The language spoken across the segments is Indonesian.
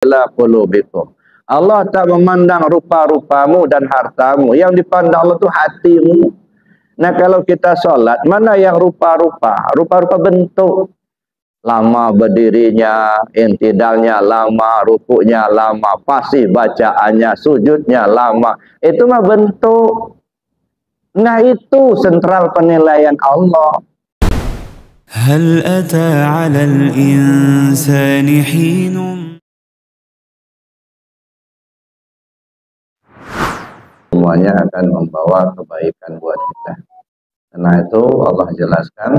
ila qulubikum. Allah tak memandang rupa-rupamu dan hartamu. Yang dipandang Allah itu hatimu. Nah, kalau kita sholat, mana yang rupa-rupa? Rupa-rupa bentuk. Lama berdirinya, intidalnya lama, rukuknya lama, fasih bacaannya, sujudnya lama. Itu mah bentuk. Nah, itu sentral penilaian Allah. هل أتى على الإنسان حين Semuanya akan membawa kebaikan buat kita. Karena itu Allah jelaskan,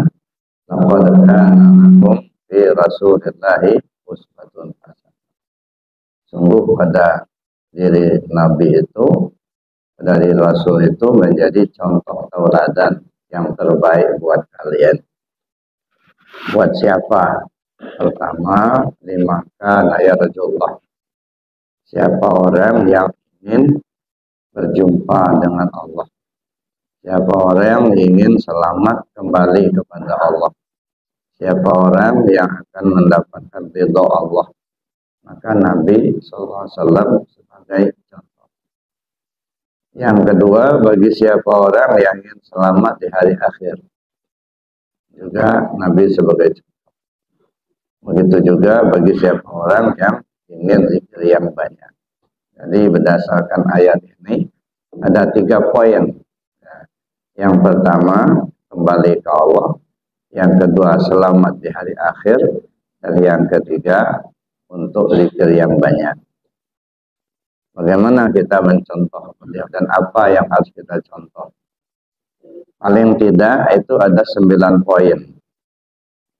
laqad kana lakum fi Rasulillahi uswatun hasanah. Sungguh pada diri Nabi itu, dari Rasul itu menjadi contoh tauladan yang terbaik buat kalian. Buat siapa? Pertama, limakan yarjullah. Siapa orang yang ingin berjumpa dengan Allah. Siapa orang yang ingin selamat kembali kepada Allah. Siapa orang yang akan mendapatkan ridha Allah. Maka Nabi SAW sebagai contoh. Yang kedua, bagi siapa orang yang ingin selamat di hari akhir. Juga Nabi sebagai contoh. Begitu juga bagi siapa orang yang ingin zikir yang banyak. Jadi berdasarkan ayat ini ada 3 poin. Yang pertama, kembali ke Allah. Yang kedua, selamat di hari akhir. Dan yang ketiga, untuk zikir yang banyak. Bagaimana kita mencontoh beliau dan apa yang harus kita contoh? Paling tidak itu ada 9 poin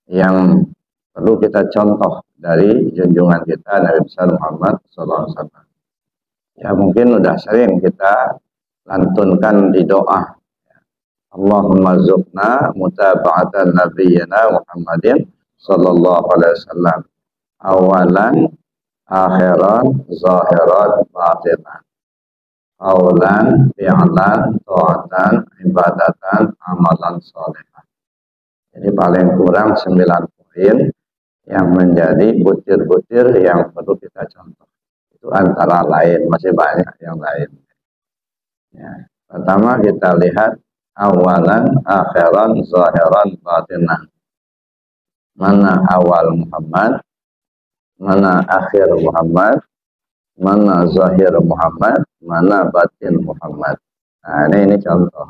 yang perlu kita contoh dari junjungan kita Nabi besar Muhammad SAW. Ya mungkin udah sering kita lantunkan di doa. Allahumma zuqna mutaba'atan nabiyyina Muhammadin sallallahu alaihi wasallam. Awalan, akhiran, zahiran, batinan. Qaulan, fi'lan, ta'atan, ibadatan, amalan salihah. Jadi paling kurang 9 poin yang menjadi butir-butir yang perlu kita contoh. Itu antara lain, masih banyak yang lain. Ya. Pertama kita lihat awalan, akhiran, zahiran, batinan. Mana awal Muhammad, mana akhir Muhammad, mana zahir Muhammad, mana batin Muhammad. Nah ini contoh.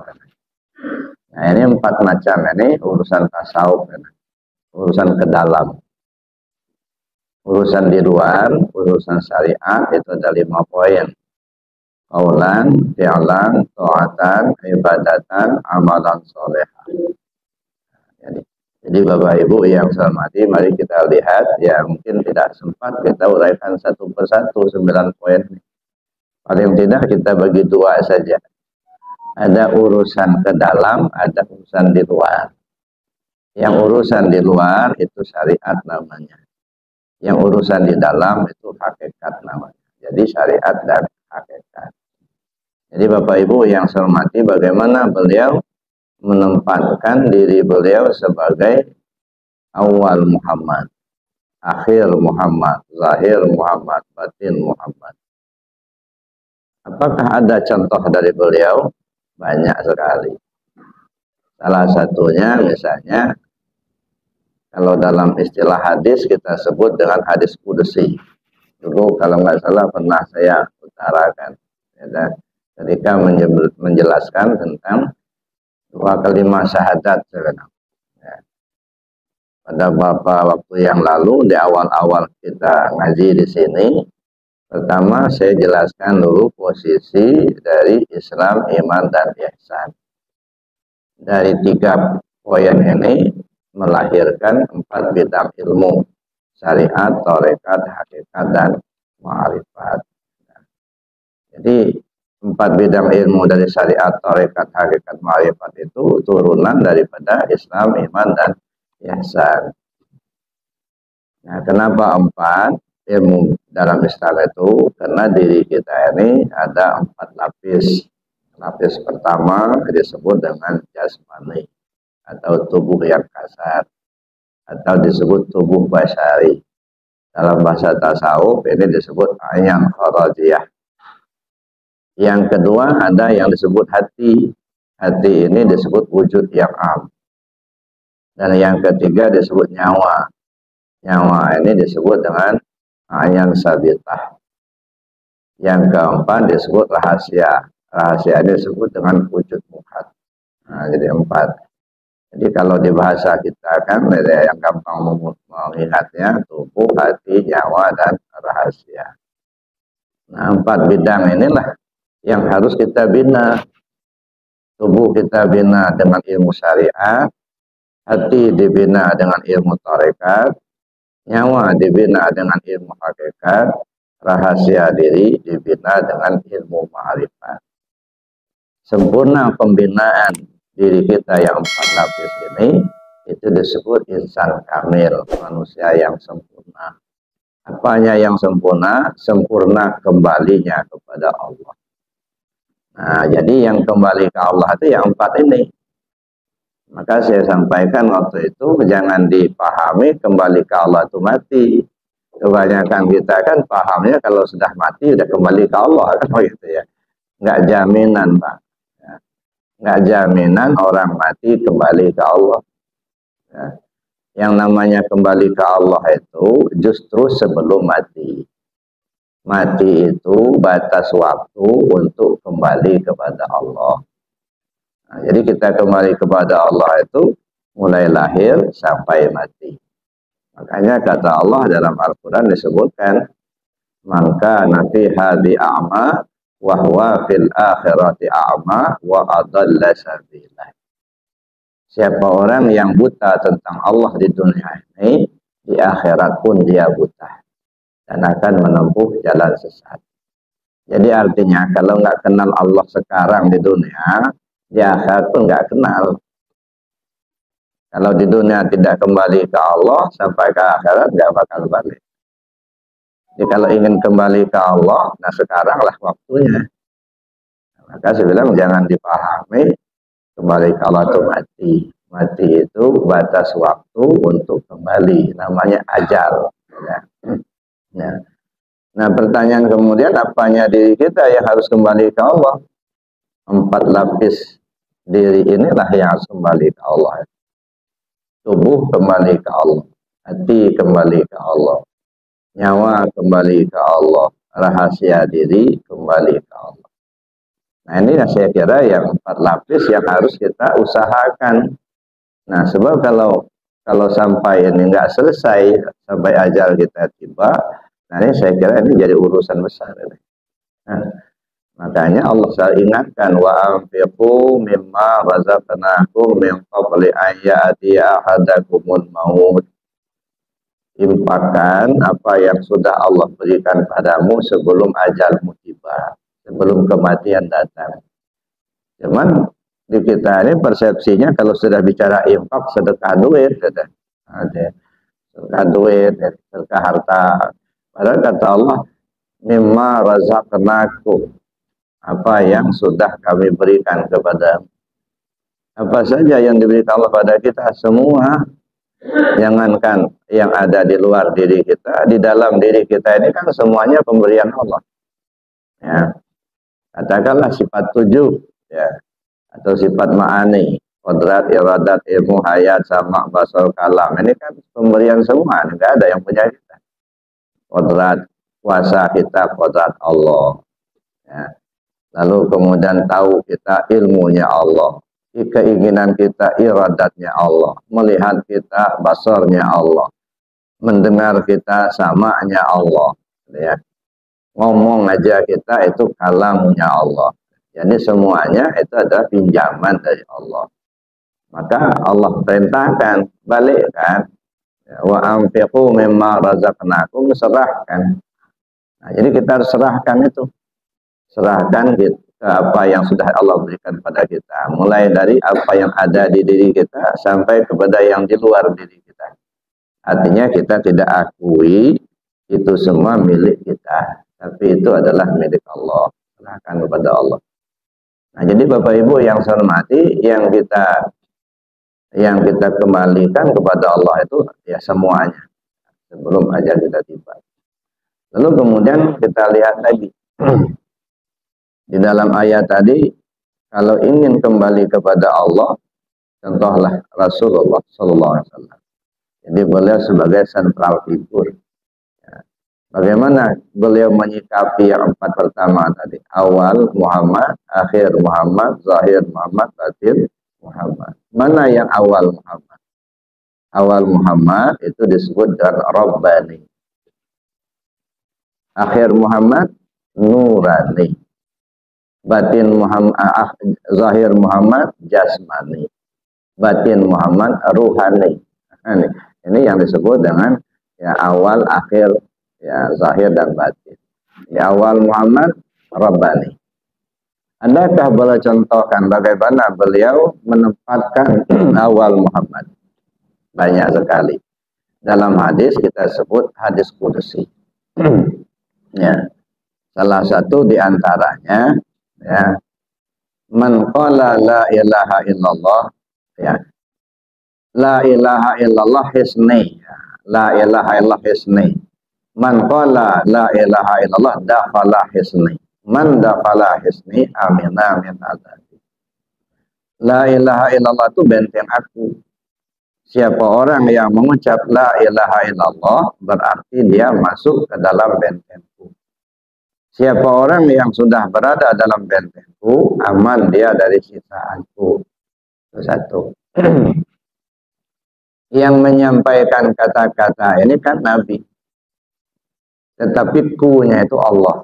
Nah ini 4 macam, ini urusan tasawuf, urusan ke dalam. Urusan di luar, urusan syariat itu ada 5 poin. Qaulan, fi'lan, ta'atan, ibadatan, amalan solehah. Jadi Bapak Ibu yang saya hormati, mari kita lihat, ya mungkin tidak sempat kita uraikan satu persatu 9 poin. Paling tidak kita bagi 2 saja. Ada urusan ke dalam, ada urusan di luar. Yang urusan di luar itu syariat namanya. Yang urusan di dalam itu hakikat namanya. Jadi syariat dan hakikat. Jadi Bapak Ibu yang saya hormati, bagaimana beliau menempatkan diri beliau sebagai awal Muhammad, akhir Muhammad, zahir Muhammad, batin Muhammad. Apakah ada contoh dari beliau? Banyak sekali. Salah satunya misalnya, kalau dalam istilah hadis kita sebut dengan hadis qudsi. Dulu kalau nggak salah pernah saya utarakan. Ya, ketika menjelaskan tentang 2 kalimat syahadat sebenarnya. Ya. Pada beberapa waktu yang lalu di awal-awal kita ngaji di sini, pertama saya jelaskan dulu posisi dari Islam, iman dan ihsan. Dari 3 poin ini melahirkan 4 bidang ilmu, syariat, tarekat, hakikat dan ma'rifat. Jadi 4 bidang ilmu dari syariat, tarekat, hakikat, ma'rifat itu turunan daripada Islam, iman, dan ihsan. Nah, kenapa 4 ilmu dalam Islam itu? Karena diri kita ini ada 4 lapis. Lapis pertama disebut dengan jasmani atau tubuh yang kasar, atau disebut tubuh basyari. Dalam bahasa tasawuf ini disebut ayang kharaziyah. Yang kedua ada yang disebut hati. Hati ini disebut wujud yang am. Dan yang ketiga disebut nyawa. Nyawa ini disebut dengan ayang sabitah. Yang keempat disebut rahasia. Rahasia ini disebut dengan wujud muhad. Nah, jadi 4. Jadi kalau di bahasa kita kan yang gampang mengingatnya tubuh, hati, nyawa, dan rahasia. Nah, 4 bidang inilah yang harus kita bina. Tubuh kita bina dengan ilmu syariat, hati dibina dengan ilmu tarekat, nyawa dibina dengan ilmu hakikat, rahasia diri dibina dengan ilmu ma'rifat. Sempurna pembinaan diri kita yang 4 lapis ini, itu disebut insan kamil, manusia yang sempurna. Apanya yang sempurna? Sempurna kembalinya kepada Allah. Nah, jadi yang kembali ke Allah itu yang 4 ini. Maka saya sampaikan waktu itu, jangan dipahami kembali ke Allah itu mati. Kebanyakan kita kan pahamnya kalau sudah mati sudah kembali ke Allah kan begitu ya. Nggak jaminan, Pak. Ya. Nggak jaminan orang mati kembali ke Allah. Ya. Yang namanya kembali ke Allah itu justru sebelum mati. Mati itu batas waktu untuk kembali kepada Allah. Nah, jadi kita kembali kepada Allah itu mulai lahir sampai mati. Makanya kata Allah dalam Al-Quran disebutkan, maka nafi hadi a'ma wa huwa fil akhirati a'ma wa adalla sabilah. Siapa orang yang buta tentang Allah di dunia ini, di akhirat pun dia buta dan akan menempuh jalan sesat. Jadi artinya kalau nggak kenal Allah sekarang di dunia, di akhirat pun nggak kenal. Kalau di dunia tidak kembali ke Allah, sampai ke akhirat nggak bakal balik. Jadi kalau ingin kembali ke Allah, nah sekaranglah waktunya. Maka saya bilang jangan dipahami kembali ke Allah itu mati. Mati itu batas waktu untuk kembali, namanya ajal. Ya. Ya. Nah pertanyaan kemudian, apanya diri kita yang harus kembali ke Allah? 4 lapis diri inilah yang harus kembali ke Allah. Tubuh kembali ke Allah, hati kembali ke Allah, nyawa kembali ke Allah, rahasia diri kembali ke Allah. Nah ini saya kira yang 4 lapis yang harus kita usahakan. Nah sebab kalau sampai ini nggak selesai, sampai ajal kita tiba, nah ini saya kira ini jadi urusan besar ini. Nah, makanya Allah selalu ingatkan, wa anfiqu mimma razaqnakum min qabli an ya'tiya ahadakumul maut. Infakkan apa yang sudah Allah berikan padamu sebelum ajalmu tiba, sebelum kematian datang. Cuman di kita ini persepsinya kalau sudah bicara infak, sedekah duit, sedekah duit, sedekah harta. Padahal kata Allah, mimma razaqnakum, apa yang sudah kami berikan kepada. Apa saja yang diberikan Allah pada kita, semua. Jangankan yang ada di luar diri kita, di dalam diri kita ini kan semuanya pemberian Allah. Ya. Katakanlah sifat 7, ya, atau sifat ma'ani, qadrat, iradat, ilmu, hayat, sama, basar, kalam. Ini kan pemberian semua, tidak ada yang punya kita. Qadrat, kuasa kita, qadrat Allah. Ya. Lalu kemudian tahu kita ilmunya Allah, keinginan kita iradatnya Allah, melihat kita basarnya Allah, mendengar kita samanya Allah, ya. Ngomong aja kita itu kalamnya Allah. Jadi semuanya itu adalah pinjaman dari Allah. Maka Allah perintahkan balikkan, wa anfiqu mimma razaqnakum, serahkan. Nah, jadi kita harus serahkan itu. Serahkan kita apa yang sudah Allah berikan pada kita, mulai dari apa yang ada di diri kita sampai kepada yang di luar diri kita. Artinya kita tidak akui itu semua milik kita, tapi itu adalah milik Allah. Serahkan kepada Allah. Nah, jadi Bapak Ibu yang saya hormati, yang kita kembalikan kepada Allah itu ya semuanya. sebelum ajal kita tiba. Lalu kemudian kita lihat lagi di dalam ayat tadi, kalau ingin kembali kepada Allah, contohlah Rasulullah Sallallahu Alaihi Wasallam. Jadi beliau sebagai sentral figur. Bagaimana beliau menyikapi yang 4 pertama tadi? Awal Muhammad, akhir Muhammad, zahir Muhammad, batin Muhammad. Mana yang awal Muhammad? Awal Muhammad itu disebut dengan Rabbani. Akhir Muhammad, Nurani. Batin Muhammad, zahir Muhammad, Jasmani. Batin Muhammad, Ruhani. Ini yang disebut dengan ya awal, akhir, ya zahir dan batin. Di awal Muhammad, Rabbani. Adakah boleh contohkan bagaimana beliau menempatkan awal Muhammad? Banyak sekali. Dalam hadis kita sebut hadis qudsi. Ya. Salah satu di antaranya ya, man qala la ilaha illallah, ya. La ilaha illallah hisni. La ilaha illallah hisni. Man qala la ilaha illallah dakhala hisni. Man dakhala hisni amina min azabi. La ilaha illallah itu benteng aku. Siapa orang yang mengucap la ilaha illallah berarti dia masuk ke dalam bentengku. Siapa orang yang sudah berada dalam bentengku, aman dia dari siksaanku. Itu satu. Yang menyampaikan kata-kata ini kan Nabi. Tetapi ku-nya itu Allah.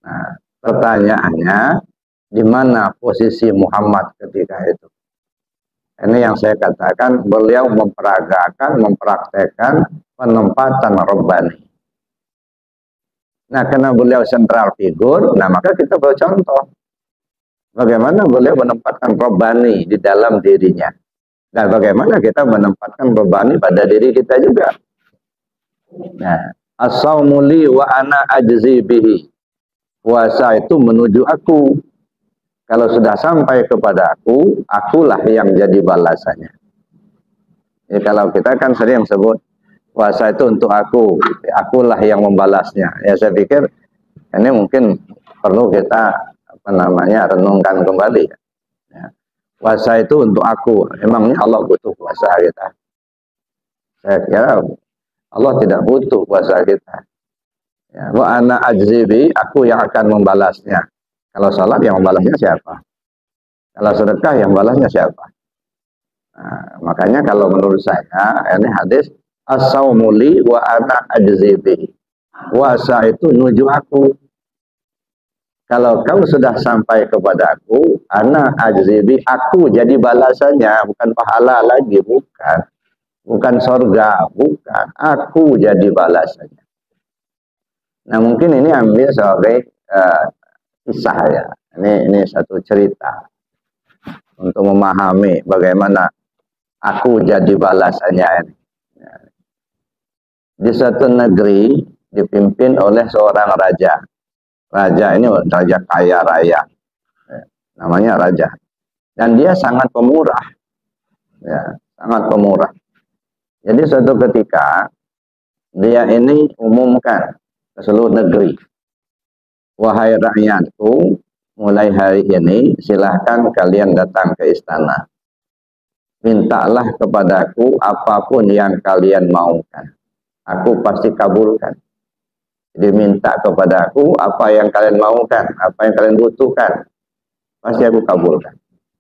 Nah, pertanyaannya, di mana posisi Muhammad ketika itu? Ini yang saya katakan, beliau memperagakan, mempraktekkan penempatan Rabbani. Nah, karena beliau sentral figur, nah maka kita bercontoh. Bagaimana beliau menempatkan Rabbani di dalam dirinya. Dan bagaimana kita menempatkan Rabbani pada diri kita juga. Nah, as-sawmu li wa ana ajzi bihi. Puasa itu menuju aku. Kalau sudah sampai kepada aku, akulah yang jadi balasannya. Ya, kalau kita kan sering sebut puasa itu untuk aku, akulah yang membalasnya. Ya saya pikir ini mungkin perlu kita renungkan kembali. Ya. Puasa itu untuk aku. Emangnya Allah butuh puasa kita? Saya kira Allah tidak butuh puasa kita. Ya, wa ana ajzibi, aku yang akan membalasnya. Kalau salat yang membalasnya siapa? Kalau sedekah yang membalasnya siapa? Nah, makanya kalau menurut saya ini hadis as-sawmu li wa ana ajzibi. Puasa itu nuju aku. Kalau kau sudah sampai kepada aku, ana ajzibi, aku jadi balasannya, bukan pahala lagi, bukan. Bukan sorga, bukan. Aku jadi balasannya. Nah mungkin ini ambil sebagai kisah ya. Ini satu cerita untuk memahami bagaimana aku jadi balasannya ini. Di suatu negeri dipimpin oleh seorang raja. Raja ini raja kaya raya. Namanya raja. Dan dia sangat pemurah. Ya, sangat pemurah. Jadi suatu ketika dia ini umumkan ke seluruh negeri. Wahai rakyatku, mulai hari ini silahkan kalian datang ke istana. Mintalah kepadaku apapun yang kalian maukan. Aku pasti kabulkan. Jadi minta kepadaku apa yang kalian maukan, apa yang kalian butuhkan. Pasti aku kabulkan.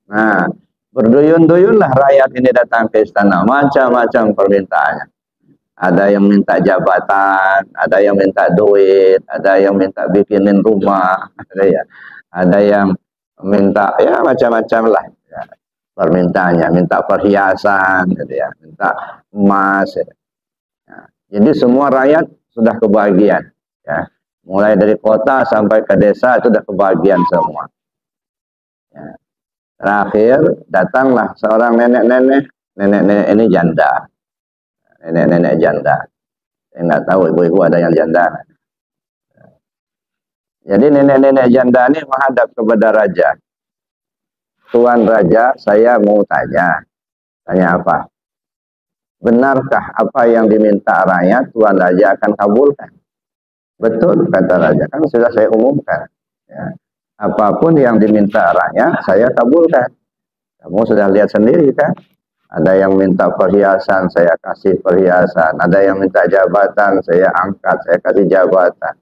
Nah, berduyun-duyunlah rakyat ini datang ke istana. Macam-macam permintaannya. Ada yang minta jabatan, ada yang minta duit, ada yang minta bikinin rumah, ada yang minta ya macam-macam lah ya, permintaannya, minta perhiasan, gitu ya, minta emas. Ya. Nah, jadi semua rakyat sudah kebahagiaan, ya, mulai dari kota sampai ke desa itu sudah kebahagiaan semua. Ya. Terakhir datanglah seorang nenek-nenek ini janda. Nenek-nenek janda. Saya nggak tahu ibu-ibu ada yang janda. Jadi nenek-nenek janda ini menghadap kepada raja. Tuan raja, saya mau tanya. Tanya apa? benarkah apa yang diminta rakyat Tuan Raja akan kabulkan? Betul, kata Raja, kan sudah saya umumkan. Ya. Apapun yang diminta rakyat, saya kabulkan. Kamu sudah lihat sendiri kan? Ada yang minta perhiasan, saya kasih perhiasan. Ada yang minta jabatan, saya angkat, saya kasih jabatan.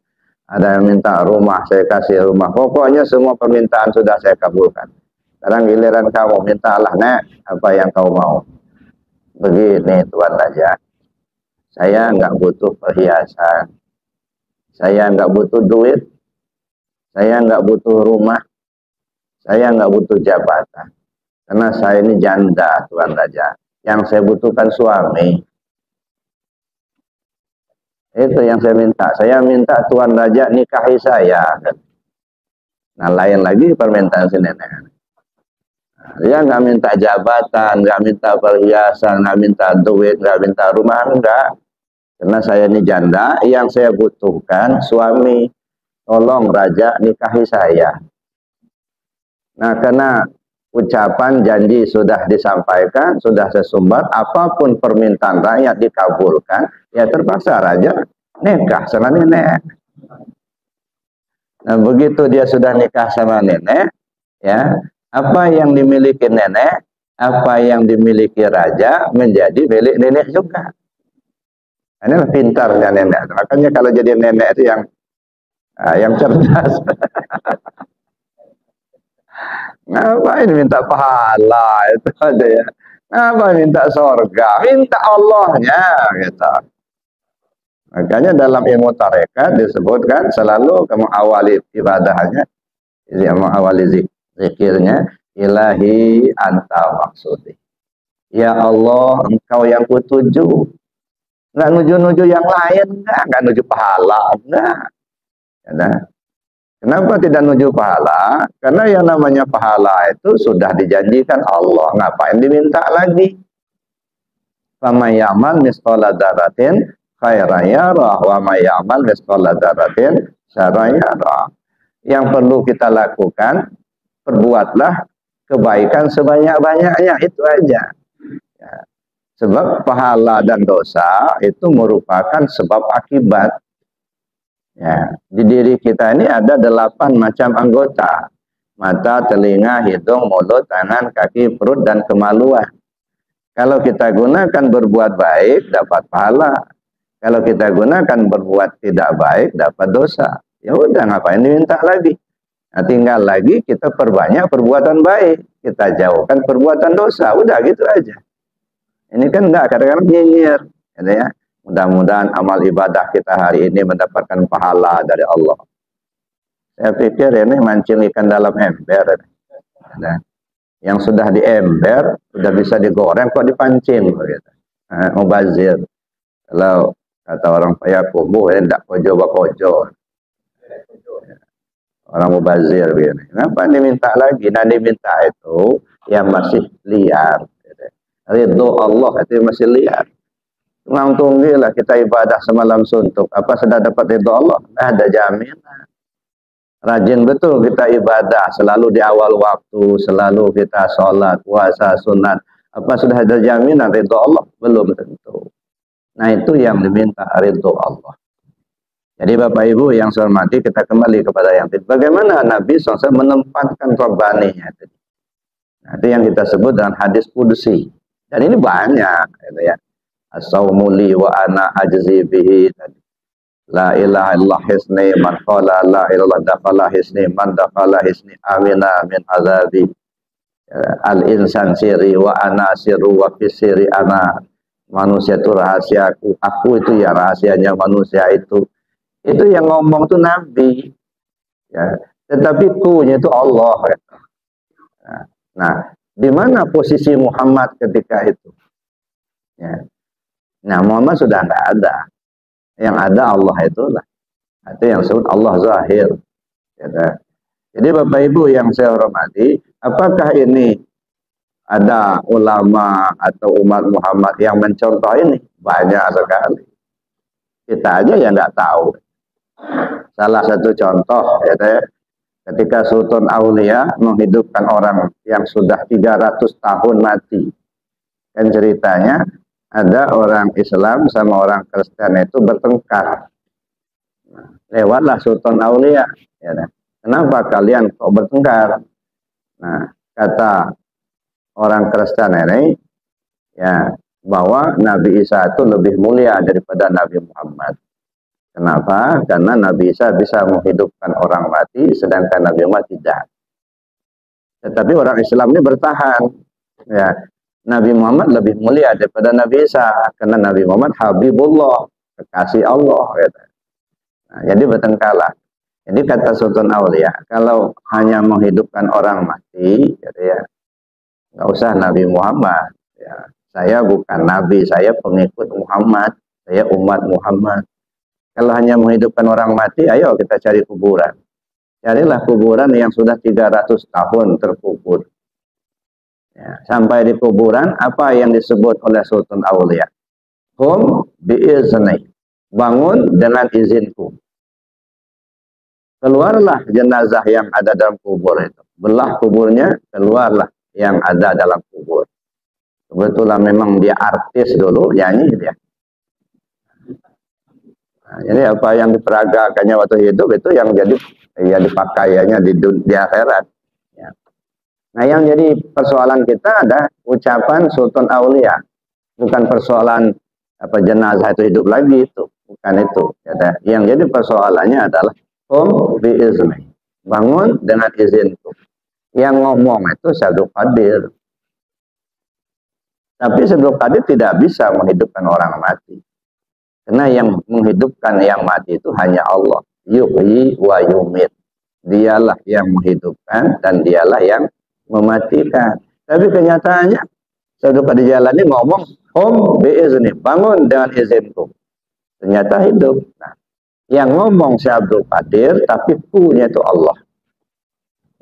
Ada yang minta rumah, saya kasih rumah. Pokoknya semua permintaan sudah saya kabulkan. Sekarang giliran kamu, mintalah, Nek, apa yang kau mau. Begini, Tuan Raja. Saya nggak butuh perhiasan. Saya nggak butuh duit. Saya nggak butuh rumah. Saya nggak butuh jabatan. Karena saya ini janda, Tuan Raja. Yang saya butuhkan suami. Itu yang saya minta. Saya minta Tuan Raja nikahi saya. Nah, lain lagi permintaan si nenek. Nah, dia nggak minta jabatan, nggak minta perhiasan, nggak minta duit, nggak minta rumah, enggak. Karena saya ini janda, yang saya butuhkan suami. Tolong Raja nikahi saya. Nah, karena ucapan janji sudah disampaikan, sudah sesumbar, apapun permintaan rakyat dikabulkan, ya terpaksa Raja nikah sama nenek. Nah, begitu dia sudah nikah sama nenek, ya, apa yang dimiliki nenek, apa yang dimiliki Raja menjadi milik nenek juga. Ini pintarnya nenek. Makanya kalau jadi nenek itu yang cerdas. Ngapain minta pahala itu ada ya? Ngapain minta surga? Minta Allahnya gitu. Makanya dalam ilmu tarekat disebutkan selalu kamu awali ibadahnya, kamu awali zikirnya, ilahi anta maksudi. Ya Allah, engkau yang kutuju. Nggak nuju-nuju yang lain, nggak nuju pahala, enggak. Ya, kenapa tidak nuju pahala? Karena yang namanya pahala itu sudah dijanjikan Allah. Ngapain diminta lagi? Faman ya'mal misqala dzarratin khairan yarah wa may ya'mal misqala dzarratin syarran yarah. Yang perlu kita lakukan, perbuatlah kebaikan sebanyak-banyaknya, itu aja. Ya. Sebab pahala dan dosa itu merupakan sebab akibat. Ya, di diri kita ini ada 8 macam anggota. Mata, telinga, hidung, mulut, tangan, kaki, perut, dan kemaluan. Kalau kita gunakan berbuat baik, dapat pahala. Kalau kita gunakan berbuat tidak baik, dapat dosa. Ya udah, ngapain diminta lagi? Nah, tinggal lagi kita perbanyak perbuatan baik. Kita jauhkan perbuatan dosa. Udah gitu aja. Ini kan enggak, kadang-kadang nyinyir. Gitu ya. Mudah-mudahan amal ibadah kita hari ini mendapatkan pahala dari Allah. Saya pikir ini mancing ikan dalam ember. Nah, yang sudah di ember, sudah bisa digoreng, kok dipancing. Gitu. Mubazir. Kalau kata orang Payakumbuh, ini tidak kojo-bakojo. Orang mubazir. Begini. Kenapa diminta lagi? Nah, diminta itu yang masih liar. Gitu. Ridho Allah itu masih liar. Tunggilah kita ibadah semalam suntuk. Apa sudah dapat ridho Allah? Ada jaminan. Rajin betul kita ibadah. Selalu di awal waktu. Selalu kita sholat, puasa, sunat. Apa sudah ada jaminan ridho Allah? Belum tentu. Nah, itu yang diminta ridho Allah. Jadi Bapak Ibu yang saya hormati, kita kembali kepada yang tadi. Bagaimana Nabi SAW menempatkan Rabbaninya tadi. Nah, itu yang kita sebut dengan hadis qudsi. Dan ini banyak. Gitu ya. As-sawmu li wa ana ajzi bihi. La ilaha illallah hisni man qala la ilaha dakhala hisni man dakhala hisni amina min azabi. Al-insan siri wa ana siru wa fisiri ana. Manusia itu rahasiaku, aku itu ya rahasianya manusia itu. Itu yang ngomong itu Nabi. Ya. Tetapi ku-nya itu Allah. Ya. Nah, di mana posisi Muhammad ketika itu? Ya. Nah, Muhammad sudah nggak ada. Yang ada Allah itulah. Itu yang disebut Allah Zahir. Ya. Jadi Bapak Ibu yang saya hormati, apakah ini ada ulama atau umat Muhammad yang mencontoh ini? Banyak sekali. Kita aja yang nggak tahu. Salah satu contoh, ya, ketika Sultan Aulia menghidupkan orang yang sudah 300 tahun mati. Kan ceritanya, ada orang Islam sama orang Kristen itu bertengkar. Lewatlah Sultan Aulia. Ya, kenapa kalian kok bertengkar? Nah, kata orang Kristen ini, ya, bahwa Nabi Isa itu lebih mulia daripada Nabi Muhammad. Kenapa? Karena Nabi Isa bisa menghidupkan orang mati, sedangkan Nabi Muhammad tidak. Tetapi orang Islam ini bertahan. Ya, Nabi Muhammad lebih mulia daripada Nabi Isa, karena Nabi Muhammad Habibullah, kekasih Allah. Gitu. Nah, jadi bertengkarlah. Jadi kata Sultan Aulia, kalau hanya menghidupkan orang mati, gitu ya, nggak usah Nabi Muhammad. Ya, saya bukan Nabi, saya pengikut Muhammad, saya umat Muhammad. Kalau hanya menghidupkan orang mati, ayo kita cari kuburan. Carilah kuburan yang sudah 300 tahun terkubur. Ya, sampai di kuburan, apa yang disebut oleh Sultan Aulia? Hum biizni, bangun dengan izinku. Keluarlah jenazah yang ada dalam kubur itu. Belah kuburnya, keluarlah yang ada dalam kubur. Kebetulan memang dia artis dulu, nyanyi dia. Nah, jadi apa yang diperagakannya waktu hidup itu yang jadi ya dipakaiannya di akhirat. Ya. Nah, yang jadi persoalan kita ada ucapan Sultan Aulia, bukan persoalan apa jenazah itu hidup lagi, itu bukan itu. Ya. Yang jadi persoalannya adalah biizni, bangun dengan izinku. Yang ngomong itu Syekh Abdul Qadir. Tapi Syekh Abdul Qadir tidak bisa menghidupkan orang mati. Karena yang menghidupkan yang mati itu hanya Allah. Yuhyi wa yumit. Dialah yang menghidupkan dan dialah yang mematikan. Tapi kenyataannya Syekh Abdul Qadir Jailani ngomong biizni, bangun dengan izinku. Ternyata hidup. Nah, yang ngomong Syekh Abdul Qadir, tapi punya itu Allah.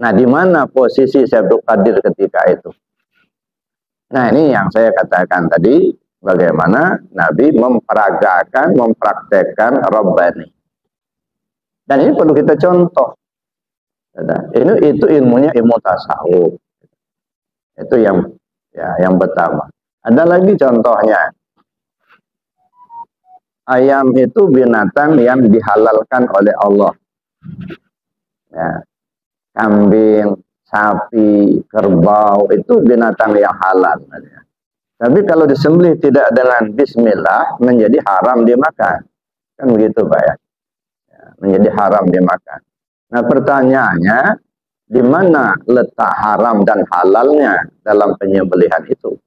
Nah, di mana posisi Syekh Abdul Qadir ketika itu? Nah, ini yang saya katakan tadi, bagaimana Nabi memperagakan, mempraktekkan Rabbani. Dan ini perlu kita contoh. Itu ilmunya ilmu tasawuf. Itu yang pertama. Ada lagi contohnya. Ayam itu binatang yang dihalalkan oleh Allah. Ya. Kambing, sapi, kerbau itu binatang yang halal. Ya. Tapi kalau disembelih tidak dengan bismillah menjadi haram dimakan. Kan begitu Pak ya. Ya, menjadi haram dimakan. Nah pertanyaannya, di mana letak haram dan halalnya dalam penyembelihan itu?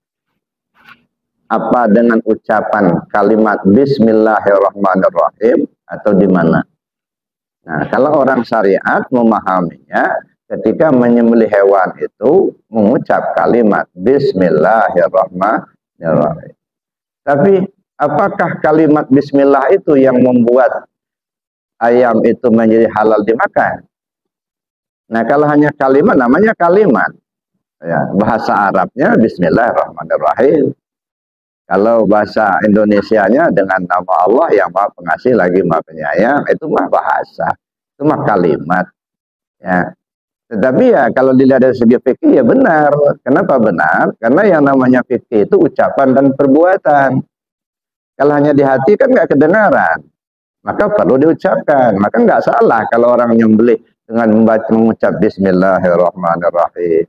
Apa dengan ucapan kalimat Bismillahirrahmanirrahim atau di mana? Nah, kalau orang syariat memahaminya, ketika menyembelih hewan itu mengucap kalimat Bismillahirrahmanirrahim. Tapi apakah kalimat Bismillah itu yang membuat ayam itu menjadi halal dimakan? Nah, kalau hanya kalimat, namanya kalimat. Ya, bahasa Arabnya Bismillahirrahmanirrahim. Kalau bahasa Indonesianya dengan nama Allah yang Maha Pengasih lagi Maha Penyayang, itu mah bahasa, itu mah kalimat. Ya. Tetapi ya kalau dilihat dari segi fikih ya benar. Kenapa benar? Karena yang namanya fikih itu ucapan dan perbuatan. Kalau hanya di hati kan nggak kedengaran, maka perlu diucapkan. Maka nggak salah kalau orang nyembelih dengan mengucap Bismillahirrahmanirrahim.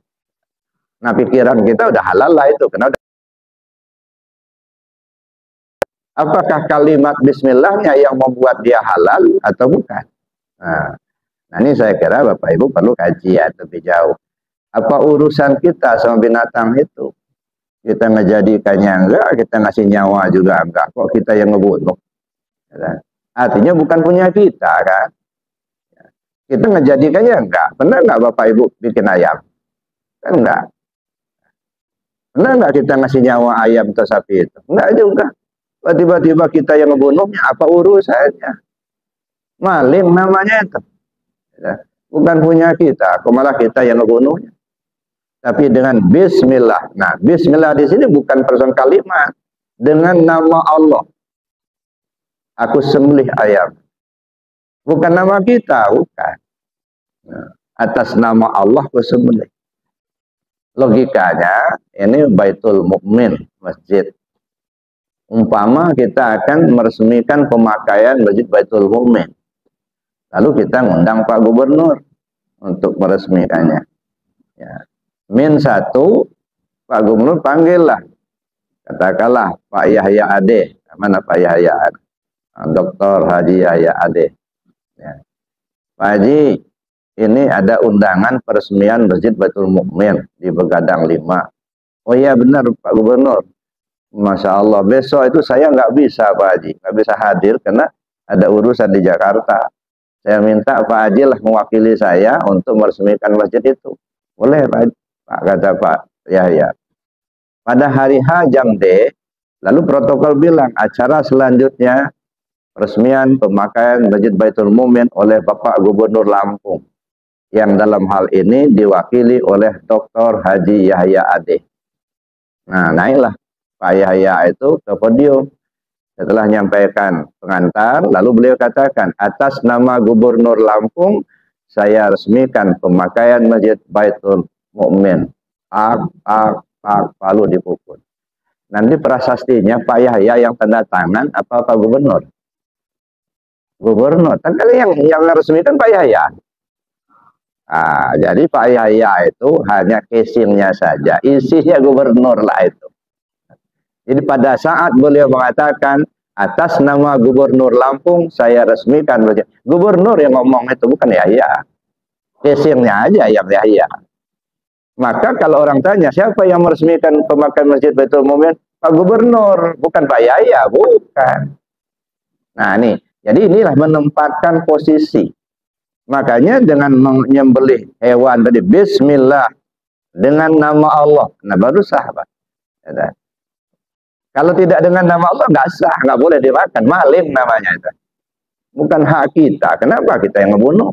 Nah pikiran kita udah halal lah itu. Karena apakah kalimat bismillahnya yang membuat dia halal atau bukan? Nah ini saya kira Bapak Ibu perlu kajian lebih jauh. Apa urusan kita sama binatang itu? Kita ngejadikannya enggak, kita ngasih nyawa juga enggak. Kok kita yang ngebunuh? Artinya bukan punya kita kan? Kita ngejadikannya enggak. Benar enggak Bapak Ibu bikin ayam? Kan enggak. Benar enggak kita ngasih nyawa ayam atau sapi itu? Enggak juga. Tiba-tiba kita yang ngebunuhnya, apa urusannya? Maling namanya itu. Bukan punya kita, malah kita yang ngebunuhnya. Tapi dengan bismillah. Nah, bismillah di sini bukan persoalan kalimat. Dengan nama Allah. Aku sembelih ayam. Bukan nama kita, bukan. Nah, atas nama Allah aku sembelih. Logikanya, ini Baitul Mukmin, masjid. Umpama kita akan meresmikan pemakaian Masjid Baitul Mukmin. Lalu kita ngundang Pak Gubernur untuk meresmikannya. Ya. -1, Pak Gubernur panggillah. Katakanlah Pak Yahya Ade. Mana Pak Yahya Ade? Dr. Haji Yahya Ade. Ya. Pak Haji, ini ada undangan peresmian Masjid Baitul Mukmin di Begadang 5. Oh iya benar Pak Gubernur. Masya Allah, besok itu saya nggak bisa Pak Haji, nggak bisa hadir karena ada urusan di Jakarta. Saya minta Pak Haji lah mewakili saya untuk meresmikan masjid itu. Boleh Pak, kata Pak Yahya. Pada hari H jam D, lalu protokol bilang acara selanjutnya peresmian pemakaian Masjid Baitul Mukmin oleh Bapak Gubernur Lampung. Yang dalam hal ini diwakili oleh Dr. Haji Yahya Ade. Nah, naiklah Pak Yahya itu ke podium. Setelah menyampaikan pengantar, lalu beliau katakan, atas nama Gubernur Lampung, saya resmikan pemakaian Masjid Baitul Mukmin. Lalu dipukul. Nanti prasastinya Pak Yahya yang tanda tangan apa Pak Gubernur? Gubernur. Kan kali yang resmikan Pak Yahya. Nah, jadi Pak Yahya itu hanya casingnya saja, isinya Gubernur lah itu. Jadi pada saat beliau mengatakan atas nama Gubernur Lampung saya resmikan, Gubernur yang ngomong itu bukan Yahya, casingnya aja yang Yahya. Maka kalau orang tanya siapa yang meresmikan pemakaian Masjid Baitul Mukmin, Pak Gubernur, bukan Pak Yahya, bukan. Nah nih, jadi inilah menempatkan posisi. Makanya dengan menyembelih hewan tadi Bismillah dengan nama Allah, nah baru sah Pak. Ya, kalau tidak dengan nama Allah nggak sah, nggak boleh dimakan, maling namanya itu. Bukan hak kita, kenapa kita yang ngebunuh?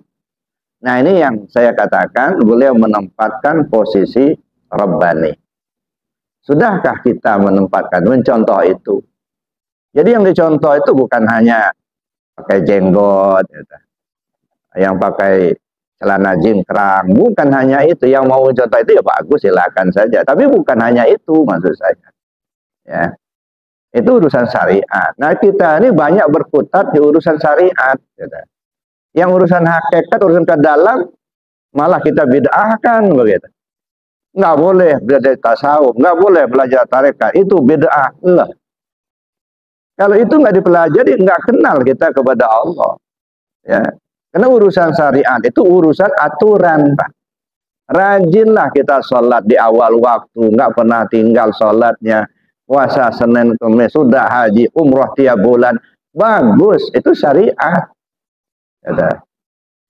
Nah ini yang saya katakan, beliau menempatkan posisi Rabbani. Sudahkah kita menempatkan, mencontoh itu? Jadi yang dicontoh itu bukan hanya pakai jenggot, yang pakai celana jingkrang, bukan hanya itu. Yang mau contoh itu ya bagus, silakan saja. Tapi bukan hanya itu maksud saya. Ya, itu urusan syariat. Nah kita ini banyak berkutat di urusan syariat. Yang urusan hakikat, urusan ke dalam, malah kita bid'ahkan begitu. Nggak boleh belajar tasawuf, nggak boleh belajar tarekat, itu bid'ah. Kalau itu nggak dipelajari, nggak kenal kita kepada Allah. Ya. Karena urusan syariat itu urusan aturan, Pak. Rajinlah kita sholat di awal waktu, nggak pernah tinggal sholatnya. Puasa Senin Kamis, sudah haji, umroh tiap bulan, bagus, itu syariat. Ya.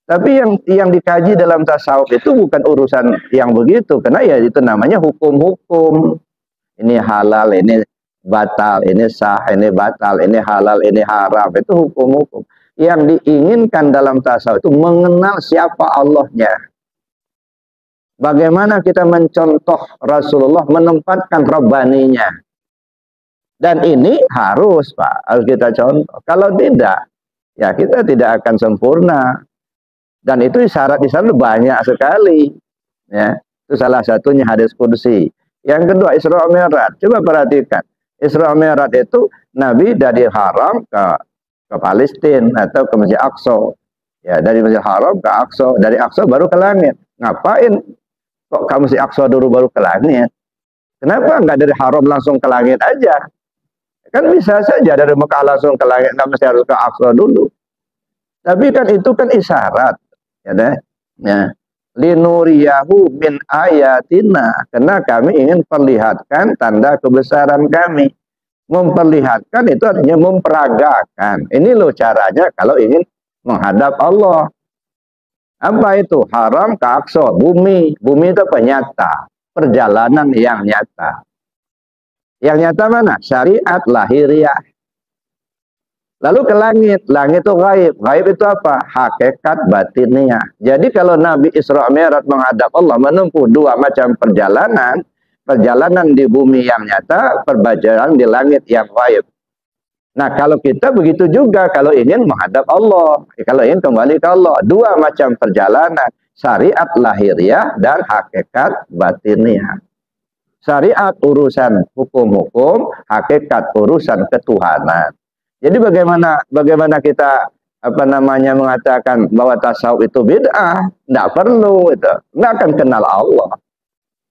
Tapi yang dikaji dalam tasawuf itu bukan urusan yang begitu, karena ya itu namanya hukum-hukum. Ini halal, ini batal, ini sah, ini batal, ini halal, ini haram, itu hukum-hukum. Yang diinginkan dalam tasawuf itu mengenal siapa Allahnya. Bagaimana kita mencontoh Rasulullah, menempatkan Rabbaninya. Dan ini harus, Pak, harus kita contoh. Kalau tidak, ya kita tidak akan sempurna. Dan itu syarat-syarat banyak sekali. Ya, itu salah satunya hadis qudsi. Yang kedua, Isra Mi'raj. Coba perhatikan. Isra Mi'raj itu Nabi dari Haram ke Palestina atau ke Masjid Aqsa. Ya, dari Masjid Haram ke Aqsa, dari Aqsa baru ke langit. Ngapain kok ke Masjid Aqsa dulu baru ke langit? Kenapa enggak dari Haram langsung ke langit aja? Kan bisa saja dari Mekah langsung ke langit, enggak mesti harus ke Aqsa dulu. Tapi kan itu kan isyarat, ya deh. Ya. Linuriyahu min ayatina, karena kami ingin perlihatkan tanda kebesaran kami. Memperlihatkan itu artinya memperagakan. Ini loh caranya kalau ingin menghadap Allah. Apa itu? Haram ke Aqsa, bumi. Bumi itu apa? Nyata. Perjalanan yang nyata. Yang nyata mana? Syariat lahiriah. Lalu ke langit. Langit itu gaib. Gaib itu apa? Hakikat batiniah. Jadi kalau Nabi Isra Mi'raj menghadap Allah menempuh dua macam perjalanan. Perjalanan di bumi yang nyata, perjalanan di langit yang gaib. Nah, kalau kita begitu juga kalau ingin menghadap Allah, kalau ingin kembali ke Allah, dua macam perjalanan, syariat lahiriah dan hakikat batiniah. Syariat urusan hukum-hukum, hakikat urusan ketuhanan. Jadi bagaimana kita mengatakan bahwa tasawuf itu bid'ah? Tidak perlu itu. Nggak akan kenal Allah.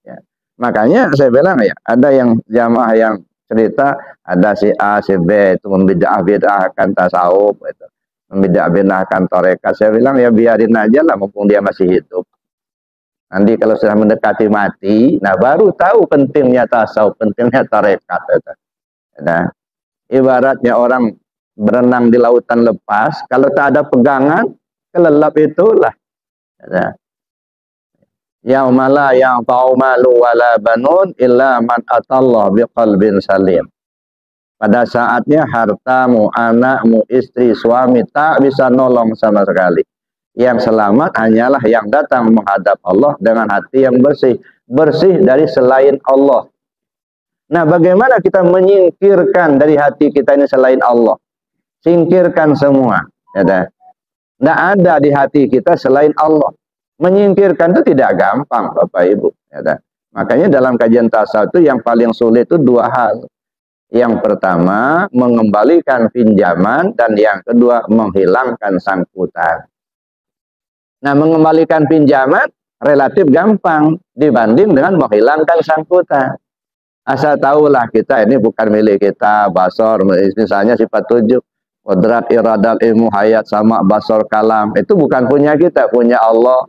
Ya. Makanya saya bilang ya, ada yang jamaah yang cerita ada si A, si B itu membid'ah-bid'ahkan tasawuf itu. Membid'ah-bid'ahkan tarekat. Saya bilang ya biarin aja lah mumpung dia masih hidup. Nanti kalau sudah mendekati mati, nah baru tahu pentingnya tasawuf, pentingnya tarekat itu. Nah, ibaratnya orang berenang di lautan lepas, kalau tak ada pegangan, kelelap itulah. Nah, yaumala yanfa'u malu wala banun illa man atallah biqalbin salim. Pada saatnya hartamu, anakmu, istri, suami tak bisa nolong sama sekali. Yang selamat hanyalah yang datang menghadap Allah dengan hati yang bersih. Bersih dari selain Allah. Nah, bagaimana kita menyingkirkan dari hati kita ini selain Allah? Singkirkan semua. Tidak ada di hati kita selain Allah. Menyingkirkan itu tidak gampang, Bapak Ibu. Makanya dalam kajian tasawuf itu yang paling sulit itu dua hal. Yang pertama, mengembalikan pinjaman. Dan yang kedua, menghilangkan sangkutan. Nah, mengembalikan pinjaman relatif gampang dibanding dengan menghilangkan sangkutan. Asal tahulah kita ini bukan milik kita, basor, misalnya sifat 7, kodrat, iradal, ilmu, hayat, sama, basor, kalam, itu bukan punya kita, punya Allah.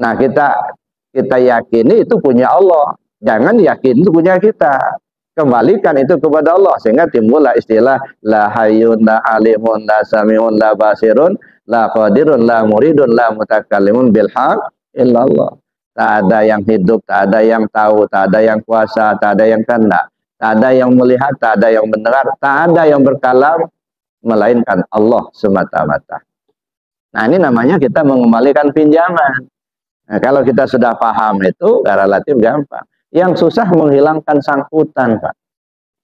Nah, kita yakini itu punya Allah. Jangan yakin itu punya kita. Kembalikan itu kepada Allah sehingga timbullah istilah la hayyun, la alimun, la samiun, la basirun, la qadirun, la muridun, la mutakallimun bil haq illallah. Tak ada yang hidup, tak ada yang tahu, tak ada yang kuasa, tak ada yang kehendak, tak ada yang melihat, tak ada yang mendengar, tak ada yang berkalam melainkan Allah semata-mata. Nah, ini namanya kita mengembalikan pinjaman. Nah, kalau kita sudah paham itu relatif gampang. Yang susah menghilangkan sangkutan, Pak.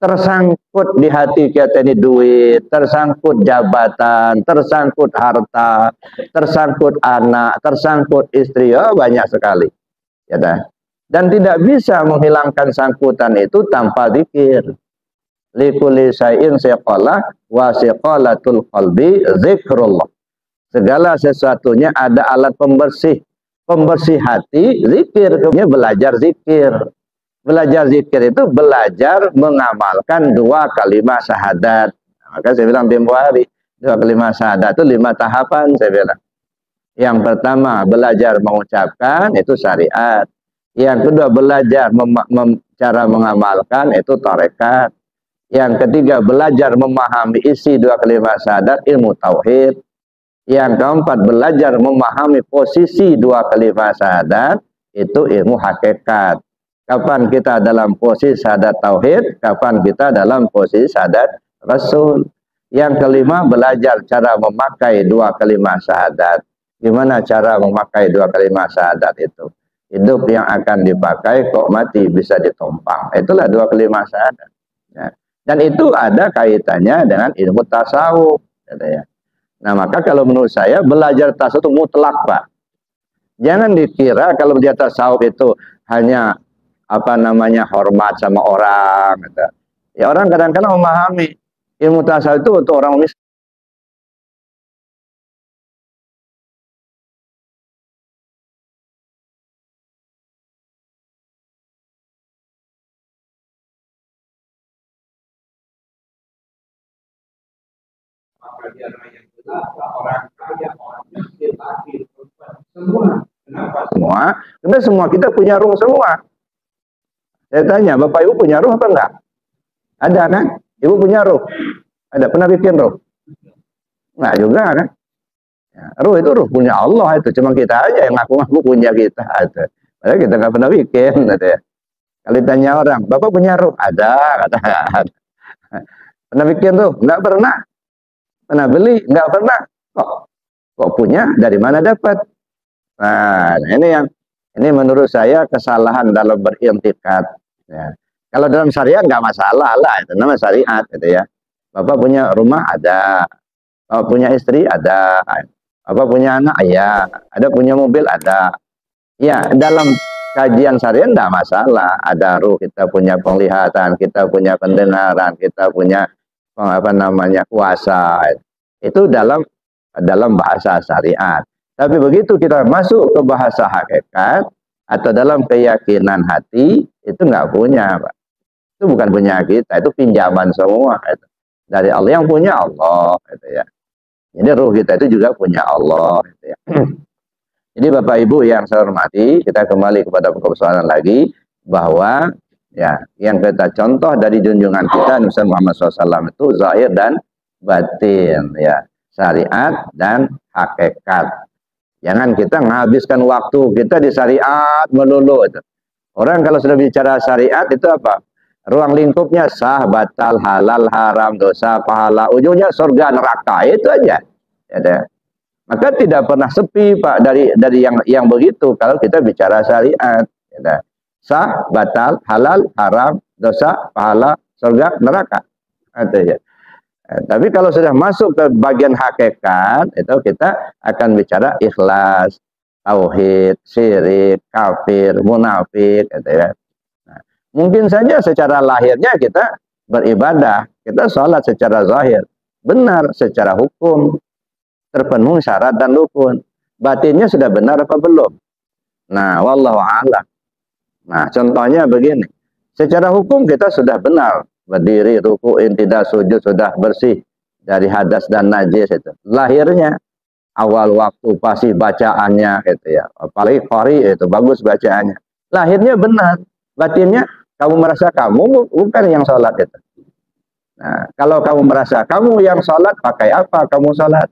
Tersangkut di hati kita ini duit, tersangkut jabatan, tersangkut harta, tersangkut anak, tersangkut istri, oh, banyak sekali. Ya, dan tidak bisa menghilangkan sangkutan itu tanpa zikir. Likulli syai'in siqalah wa siqalatul qalbi zikrullah. Segala sesuatunya ada alat pembersih. Pembersih hati, zikir. Belajar zikir. Belajar zikir itu belajar mengamalkan 2 kalimat syahadat. Maka saya bilang tempo hari, 2 kalimat syahadat itu 5 tahapan saya bilang. Yang pertama belajar mengucapkan itu syariat. Yang kedua belajar cara mengamalkan itu tarekat. Yang ketiga belajar memahami isi 2 kalimat syahadat, ilmu tauhid. Yang keempat belajar memahami posisi 2 kalimat syahadat itu ilmu hakikat. Kapan kita dalam posisi syahadat tauhid, kapan kita dalam posisi syahadat rasul. Yang kelima belajar cara memakai 2 kalimat syahadat. Gimana cara memakai 2 kalimat syahadat itu? Hidup yang akan dipakai kok mati bisa ditumpang. Itulah 2 kalimat syahadat. Ya. Dan itu ada kaitannya dengan ilmu tasawuf. Ya. Nah, maka kalau menurut saya belajar tasawuf itu mutlak, Pak. Jangan dikira kalau belajar tasawuf itu hanya hormat sama orang gitu. Ya, orang kadang-kadang memahami ilmu tasawuf itu untuk orang miskin. Orang kaya, orang miskin, laki, semua. Kenapa semua? Karena semua kita punya ruh semua. Saya tanya, Bapak Ibu punya ruh apa enggak? Ada kan? Ibu punya ruh? Ada, pernah bikin ruh? Enggak juga kan? Ya, ruh itu ruh punya Allah itu. Cuma kita aja yang ngaku-ngaku punya kita. Itu. Padahal kita nggak pernah bikin. Gitu ya. Kalau ditanya orang, Bapak punya ruh? Ada. Pernah bikin ruh? Enggak pernah. Pernah beli? Enggak pernah. Kok punya? Dari mana dapat? Nah, ini menurut saya kesalahan dalam berintikad. Ya. Kalau dalam syariat nggak masalah lah, itu namanya syariat, gitu ya. Bapak punya rumah ada, Bapak punya istri ada, Bapak punya anak ya, ada punya mobil ada. Ya, dalam kajian syariat tidak masalah. Ada ruh, kita punya penglihatan, kita punya pendengaran, kita punya kuasa. Itu dalam bahasa syariat. Tapi begitu kita masuk ke bahasa hakikat atau dalam keyakinan hati, itu nggak punya, Pak. Itu bukan punya kita, itu pinjaman semua. Itu. Dari Allah, yang punya Allah. Gitu ya. Jadi ruh kita itu juga punya Allah. Gitu ya. Jadi Bapak Ibu yang saya hormati, kita kembali kepada persoalan lagi, bahwa ya yang kita contoh dari junjungan kita Nabi Muhammad SAW itu zahir dan batin, ya, syariat dan hakikat. Jangan kita menghabiskan waktu kita di syariat melulu. Orang kalau sudah bicara syariat itu apa? Ruang lingkupnya sah, batal, halal, haram, dosa, pahala, ujungnya surga, neraka, itu aja. Ya, maka tidak pernah sepi, Pak, dari yang begitu kalau kita bicara syariat. Ya, sah, batal, halal, haram, dosa, pahala, surga, neraka. Itu ya. Tapi kalau sudah masuk ke bagian hakikat, itu kita akan bicara ikhlas, tauhid, syirik, kafir, munafik, gitu ya. Nah, mungkin saja secara lahirnya kita beribadah, kita sholat secara zahir, benar secara hukum, terpenuhi syarat dan rukun. Batinnya sudah benar apa belum? Nah, wallahu a'lam. Nah, contohnya begini. Secara hukum kita sudah benar, berdiri, rukuin, tidak sujud, sudah bersih dari hadas dan najis itu. Lahirnya awal waktu pasti bacaannya gitu ya. Apalagi qari itu bagus bacaannya. Lahirnya benar, batinnya kamu merasa kamu bukan yang sholat itu. Nah, kalau kamu merasa kamu yang sholat, pakai apa kamu sholat?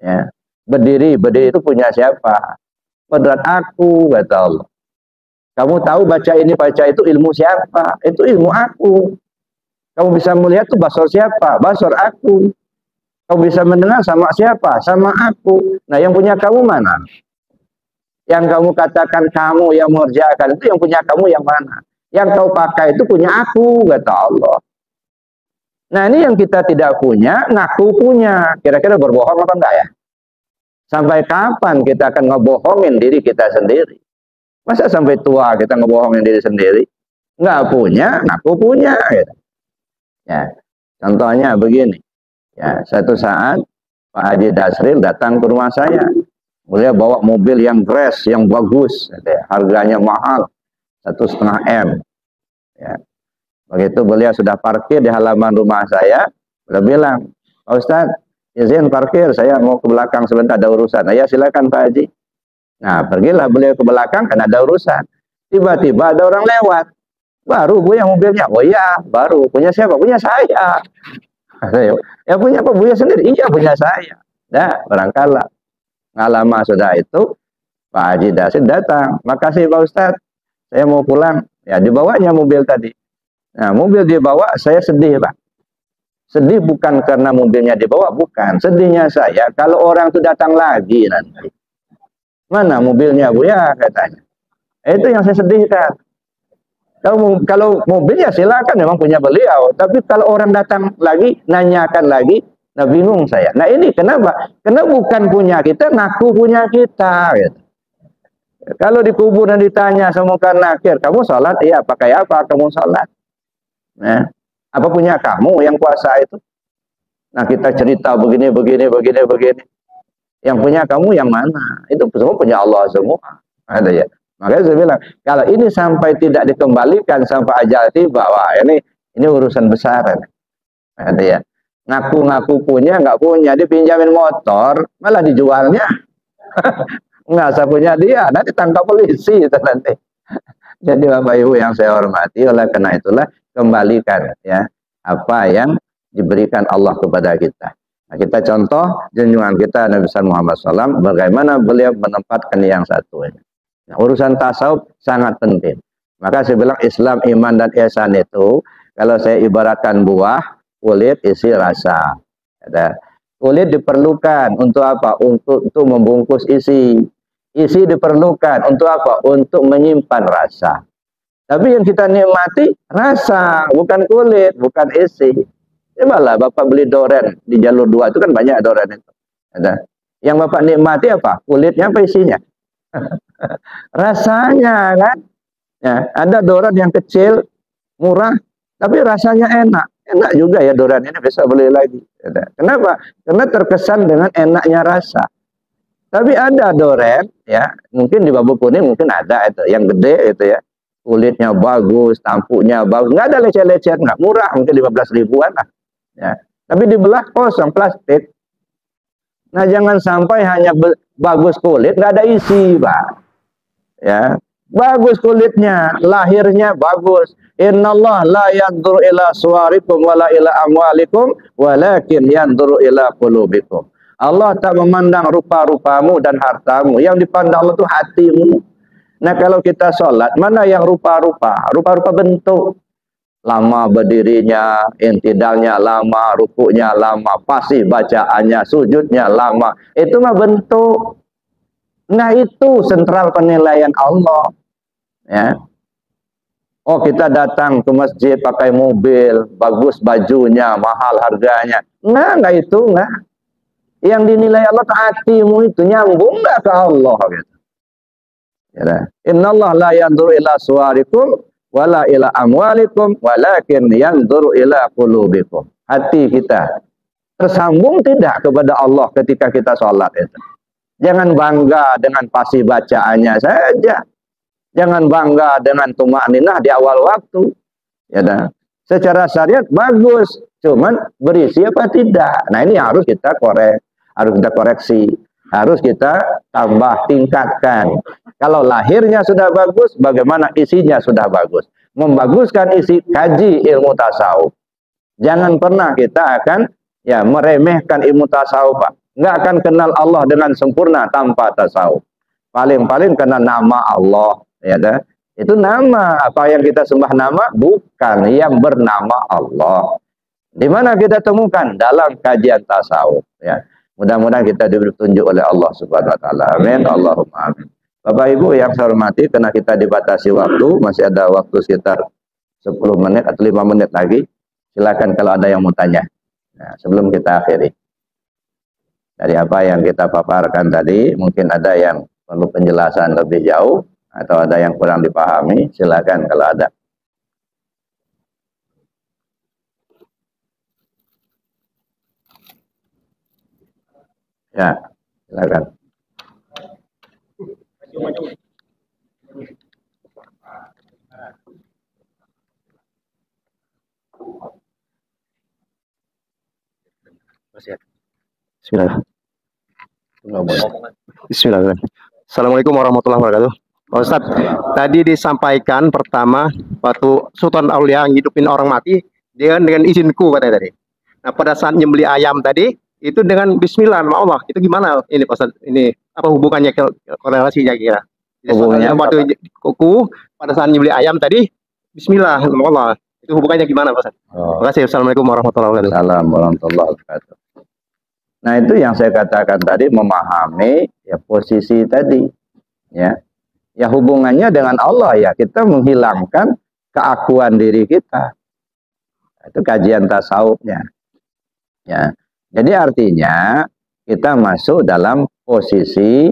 Ya, berdiri itu punya siapa? Kodrat aku, kata Allah. Kamu tahu baca ini baca itu ilmu siapa? Itu ilmu aku. Kamu bisa melihat itu basor siapa? Basor aku. Kamu bisa mendengar sama siapa? Sama aku. Nah, yang punya kamu mana? Yang kamu katakan kamu yang mengerjakan itu yang punya kamu yang mana? Yang kau pakai itu punya aku, kata Allah. Nah, ini yang kita tidak punya, ngaku punya. Kira-kira berbohong apa enggak ya? Sampai kapan kita akan ngebohongin diri kita sendiri? Masa sampai tua kita ngebohongin diri sendiri? Nggak punya, ngaku punya. Gitu. Ya, contohnya begini. Ya, suatu saat Pak Haji Dasril datang ke rumah saya. Beliau bawa mobil yang fresh, yang bagus, gitu ya. Harganya mahal, 1,5 M. Ya. Begitu beliau sudah parkir di halaman rumah saya, beliau bilang, Pak Ustadz, izin parkir, saya mau ke belakang sebentar, ada urusan. Nah, ya silakan Pak Haji. Nah, pergilah beliau ke belakang karena ada urusan. Tiba-tiba ada orang lewat. Baru punya mobilnya. Oh iya, baru. Punya siapa? Punya saya. Ya punya apa? Punya sendiri. Iya, punya saya. Nah, barangkala. Nggak lama sudah itu, Pak Haji Dasril datang. Makasih Pak Ustadz. Saya mau pulang. Ya, dibawanya mobil tadi. Nah, mobil dibawa, saya sedih, Pak. Sedih bukan karena mobilnya dibawa, bukan. Sedihnya saya, kalau orang itu datang lagi nanti. Mana mobilnya, Bu? Ya, katanya. Itu yang saya sedihkan. Kalau mobilnya silakan, memang punya beliau. Tapi kalau orang datang lagi, nanyakan lagi, nah bingung saya. Nah ini kenapa? Karena bukan punya kita, ngaku punya kita. Gitu. Kalau di kuburan ditanya sama nakir, kamu sholat? Iya, pakai apa kamu sholat? Nah, apa punya kamu yang kuasa itu? Nah kita cerita begini. Yang punya kamu yang mana? Itu semua punya Allah semua. Ada ya. Makanya saya bilang, kalau ini sampai tidak dikembalikan sampai ajal tiba, wah ini urusan besar. Ada ya. Ngaku-ngaku punya, nggak punya, dipinjamin motor, malah dijualnya. Nggak usah punya dia, nanti tangkap polisi itu nanti. Jadi Bapak Ibu yang saya hormati, oleh karena itulah kembalikan ya apa yang diberikan Allah kepada kita. Nah, kita contoh junjungan kita Nabi Muhammad SAW, bagaimana beliau menempatkan yang satu. Nah, urusan tasawuf sangat penting. Maka saya bilang Islam, iman, dan ihsan itu, kalau saya ibaratkan buah, kulit, isi, rasa. Ada. Kulit diperlukan untuk apa? Untuk membungkus isi. Isi diperlukan untuk apa? Untuk menyimpan rasa. Tapi yang kita nikmati rasa, bukan kulit, bukan isi. Cobalah Bapak beli doren di jalur 2 itu kan banyak doren itu. Ada. Yang Bapak nikmati apa? Kulitnya apa isinya? Rasanya kan, ya, ada doran yang kecil, murah, tapi rasanya enak. Enak juga ya doran ini, bisa beli lagi. Kenapa? Karena terkesan dengan enaknya rasa. Tapi ada doren, ya, mungkin di Bambu Kuning mungkin ada itu, yang gede itu ya, kulitnya bagus, tampuknya bagus, nggak ada lecet-lecet, nggak murah, mungkin 15 ribuan lah. Ya. Tapi dibelah kosong plastik. Nah jangan sampai hanya bagus kulit, nggak ada isi, Pak. Ya, bagus kulitnya, lahirnya bagus. Innallah la yanzuru ila suwarikum wala ila amwalikum, walakin yanzuru ila qulubikum. Allah tak memandang rupa-rupamu dan hartamu. Yang dipandang Allah itu hatimu. Nah kalau kita sholat, mana yang rupa-rupa? Rupa-rupa bentuk. Lama berdirinya, intidalnya lama, rukuknya lama, fasih bacaannya, sujudnya lama. Itu mah bentuk. Nah itu sentral penilaian Allah. Ya. Oh kita datang ke masjid pakai mobil, bagus bajunya, mahal harganya. Enggak itu, enggak. Yang dinilai Allah ke hatimu itu nyambung nggak ke Allah gitu. Ya, Innallaha la yanzuru ila suwarikum wala ila amwalikum walakin yanzuru ila qulubikum. Hati kita tersambung tidak kepada Allah ketika kita sholat itu. Jangan bangga dengan fasih bacaannya saja. Jangan bangga dengan tumakninah di awal waktu. Ya dah. Secara syariat bagus, cuman berisi apa tidak. Nah ini harus kita harus kita koreksi, harus kita tambah tingkatkan. Kalau lahirnya sudah bagus, bagaimana isinya sudah bagus. Membaguskan isi, kaji ilmu tasawuf. Jangan pernah kita akan ya meremehkan ilmu tasawuf, Pak. Nggak akan kenal Allah dengan sempurna tanpa tasawuf. Paling-paling kenal nama Allah, ya dah. Itu nama, apa yang kita sembah nama bukan yang bernama Allah. Di mana kita temukan dalam kajian tasawuf, ya. Mudah-mudahan kita ditunjuk oleh Allah Subhanahu wa taala. Amin. Allahumma amin. Bapak Ibu yang saya hormati, karena kita dibatasi waktu, masih ada waktu sekitar 10 menit atau 5 menit lagi. Silakan kalau ada yang mau tanya. Nah, sebelum kita akhiri. Dari apa yang kita paparkan tadi, mungkin ada yang perlu penjelasan lebih jauh atau ada yang kurang dipahami, silakan kalau ada. Ya, silakan. Bismillah. Bismillah. Assalamualaikum warahmatullahi wabarakatuh. Pak Ustadz, tadi disampaikan pertama waktu Sultan Aulia ngidupin orang mati dia dengan izinku katanya tadi. Nah pada saat nyembeli ayam tadi itu dengan Bismillah sama Allah, itu gimana ini Pak Ustadz? Ini apa hubungannya, korelasinya kira? Hubungannya waktu kuku pada saat nyembeli ayam tadi Bismillah sama Allah, itu hubungannya gimana Pak Ustadz? Terima kasih. Assalamualaikum warahmatullahi wabarakatuh. Assalamualaikum warahmatullahi wabarakatuh. Nah itu yang saya katakan tadi, memahami ya posisi tadi, ya hubungannya dengan Allah, ya kita menghilangkan keakuan diri kita. Itu kajian tasawufnya. Ya, jadi artinya kita masuk dalam posisi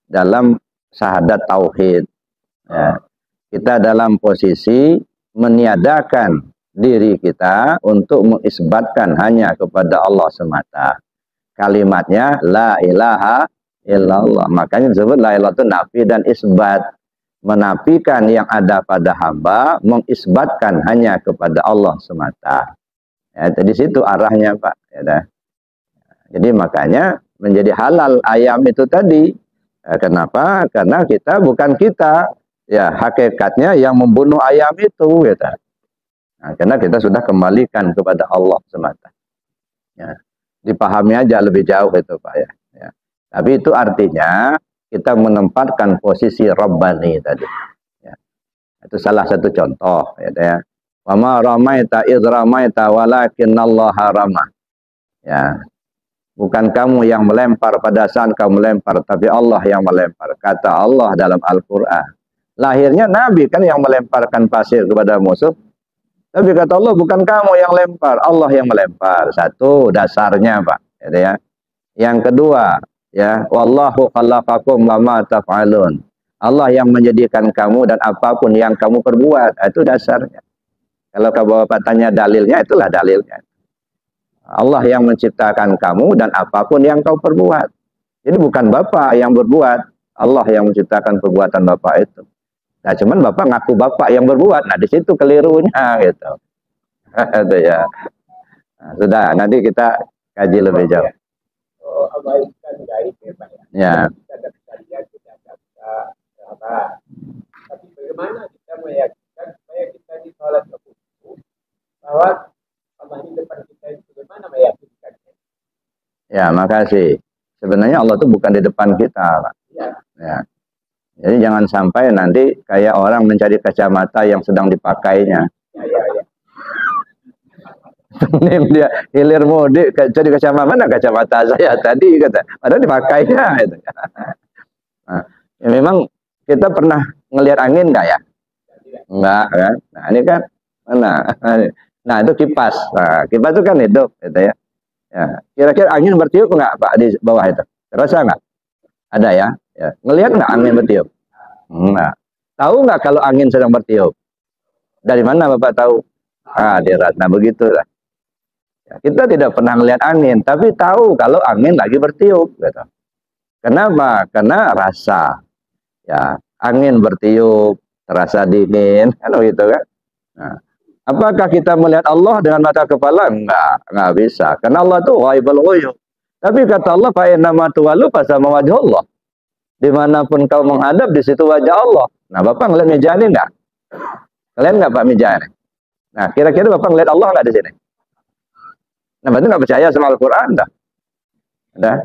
dalam syahadat tauhid. Ya, kita dalam posisi meniadakan diri kita untuk mengisbatkan hanya kepada Allah semata. Kalimatnya la ilaha illallah. Makanya disebut la ilaha itu nafi dan isbat. Menafikan yang ada pada hamba, mengisbatkan hanya kepada Allah semata. Ya, di situ arahnya Pak. Ya, jadi makanya menjadi halal ayam itu tadi. Ya, kenapa? Karena kita bukan kita. Ya hakikatnya yang membunuh ayam itu. Ya, nah, karena kita sudah kembalikan kepada Allah semata. Ya. Dipahami aja lebih jauh itu Pak ya. Ya. Tapi itu artinya kita menempatkan posisi Rabbani tadi. Ya. Itu salah satu contoh ya. Wa ma ramaita idz ramaita walakinallaha rama. Ya. Bukan kamu yang melempar pada saat kamu melempar, tapi Allah yang melempar. Kata Allah dalam Al-Qur'an. Lahirnya Nabi kan yang melemparkan pasir kepada musuh. Tapi kata Allah, bukan kamu yang lempar, Allah yang melempar. Satu dasarnya Pak, ya. Yang kedua, ya, wallahu khalaqakum wa ma taf'alun. Allah yang menjadikan kamu dan apapun yang kamu perbuat. Itu dasarnya. Kalau Bapak tanya dalilnya, itulah dalilnya. Allah yang menciptakan kamu dan apapun yang kau perbuat. Jadi bukan Bapak yang berbuat, Allah yang menciptakan perbuatan Bapak itu. Nah, cuman Bapak ngaku Bapak yang berbuat. Nah, di situ kelirunya gitu. Itu ya. Nah, sudah, nanti kita kaji lebih jauh. Ya. Tapi bagaimana kita meyakinkan supaya kita di sholat terkumpul bahwa Allah di depan kita itu bagaimana meyakinkannya? Ya, makasih. Sebenarnya Allah itu bukan di depan kita, Pak. Ya. Jadi jangan sampai nanti kayak orang mencari kacamata yang sedang dipakainya. Dia hilir mudik cari kacamata, mana kacamata saya tadi kata, padahal dipakainya gitu. Nah, ya memang kita pernah ngelihat angin nggak ya? Enggak kan? Nah ini kan mana? Nah itu kipas. Nah, kipas itu kan hidup, gitu ya. Ya, kira-kira angin bertiup nggak Pak di bawah itu? Terasa nggak? Ada ya? Ya. Ngelihat nggak angin bertiup? Enggak. Tahu nggak kalau angin sedang bertiup? Dari mana Bapak tahu? Ah, di Ratna begitulah. Ya, kita tidak pernah melihat angin, tapi tahu kalau angin lagi bertiup. Gitu. Kenapa? Karena rasa. Ya, angin bertiup, terasa dingin, kan begitu kan? Nah, apakah kita melihat Allah dengan mata kepala? Enggak bisa. Karena Allah itu ghaibul ghuyub. Tapi kata Allah, fa innama tuwallu fasama wajhullah. Dimanapun kau menghadap, di situ wajah Allah. Nah, Bapak ngeliat meja ini enggak? Kalian enggak Pak meja ini? Nah, kira-kira Bapak ngeliat Allah enggak di sini? Nah, berarti nggak percaya sama Al-Quran dah. Udah.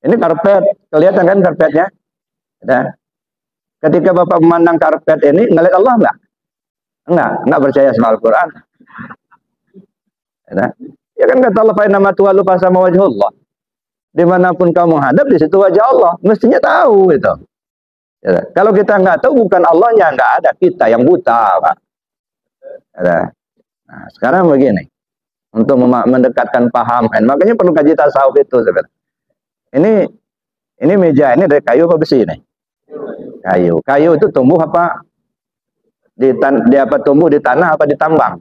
Ini karpet, kelihatan kan karpetnya? Udah. Ketika Bapak memandang karpet ini, ngelihat Allah nggak? Nggak percaya sama Al-Quran. Udah. Ya kan kata Allah, nama Tuhan lupa sama wajah Allah. Dimanapun kamu menghadap, di situ wajah Allah. Mestinya tahu itu. Ya. Kalau kita nggak tahu, bukan Allahnya, nggak ada. Kita yang buta, Pak. Udah. Nah, sekarang begini. Untuk mendekatkan paham, makanya perlu kaji tasawuf itu sebenarnya. Ini meja ini dari kayu apa besi ini? Kayu. Kayu itu tumbuh apa? Tumbuh di tanah apa di tambang?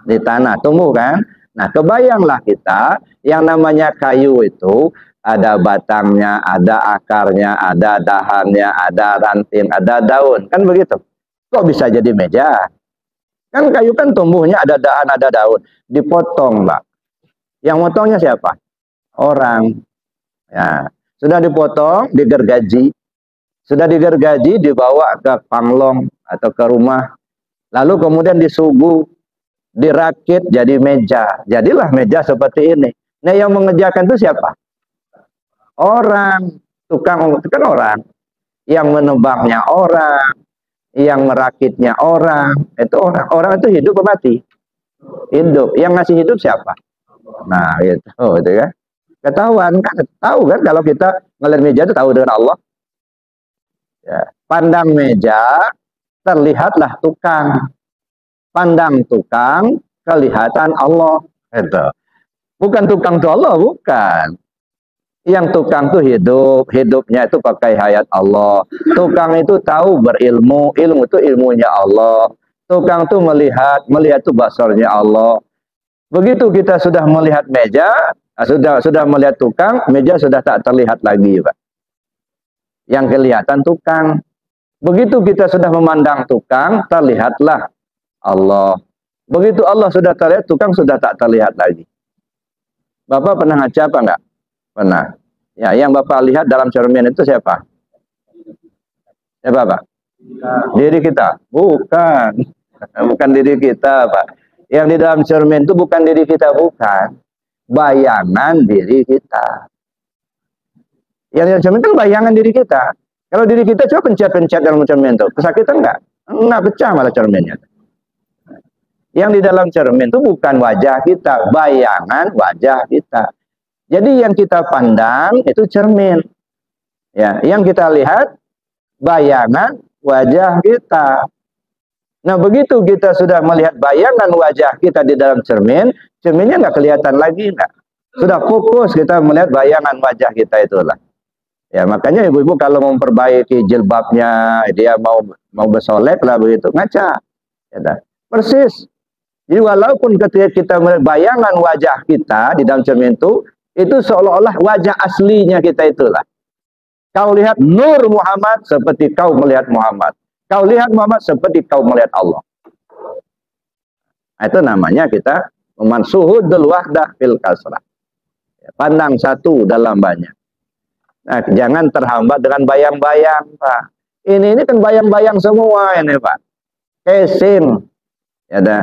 Di tanah, tumbuh kan? Nah, kebayanglah kita yang namanya kayu itu ada batangnya, ada akarnya, ada dahannya, ada ranting, ada daun, kan begitu. Kok bisa jadi meja? Kan kayu kan tumbuhnya ada dahan, ada daun. Dipotong, Pak. Yang motongnya siapa? Orang. Ya. Sudah dipotong, digergaji. Sudah digergaji, dibawa ke panglong atau ke rumah. Lalu kemudian disuguh, dirakit jadi meja. Jadilah meja seperti ini. Nah, yang mengerjakan itu siapa? Orang. Tukang itu kan orang. Yang menebangnya orang. Yang merakitnya orang, itu orang itu hidup atau mati? Hidup. Yang ngasih hidup siapa? Nah, itu kan. Ketahuan kan, tahu kan kalau kita ngelihat meja itu tahu dengan Allah. Ya. Pandang meja, terlihatlah tukang. Pandang tukang, kelihatan Allah. Itu. Bukan tukang itu Allah, bukan. Yang tukang itu hidupnya itu pakai hayat Allah. Tukang itu tahu berilmu, ilmu itu ilmunya Allah. Tukang itu melihat itu basarnya Allah. Begitu kita sudah melihat meja, sudah melihat tukang, meja sudah tak terlihat lagi, Pak. Yang kelihatan tukang. Begitu kita sudah memandang tukang, terlihatlah Allah. Begitu Allah sudah terlihat, tukang sudah tak terlihat lagi. Bapak pernah ngaca apa enggak? Pernah. Ya, yang Bapak lihat dalam cermin itu siapa? Siapa, Pak? Diri kita. Bukan. Bukan diri kita, Pak. Yang di dalam cermin itu bukan diri kita, bukan. Bayangan diri kita. Yang di dalam cermin itu bayangan diri kita. Kalau diri kita coba pencet-pencet dalam cermin itu, kesakitan enggak? Enggak, pecah malah cerminnya. Yang di dalam cermin itu bukan wajah kita, bayangan wajah kita. Jadi yang kita pandang itu cermin. Ya, yang kita lihat bayangan wajah kita. Nah, begitu kita sudah melihat bayangan wajah kita di dalam cermin, cerminnya nggak kelihatan lagi, enggak. Sudah fokus kita melihat bayangan wajah kita itulah. Ya, makanya ibu-ibu kalau memperbaiki jilbabnya, dia mau bersolek lah begitu, ngaca. Ya, dah. Persis. Jadi walaupun ketika kita melihat bayangan wajah kita di dalam cermin itu seolah-olah wajah aslinya kita itulah. Kau lihat nur Muhammad seperti kau melihat Muhammad. Kau lihat Muhammad seperti kau melihat Allah. Itu namanya kita memansuhudul wahdah fil kasrah. Pandang satu dalam banyak. Nah, jangan terhambat dengan bayang-bayang, Pak. Ini kan bayang-bayang semua ini, Pak. Kesin. Ya dah.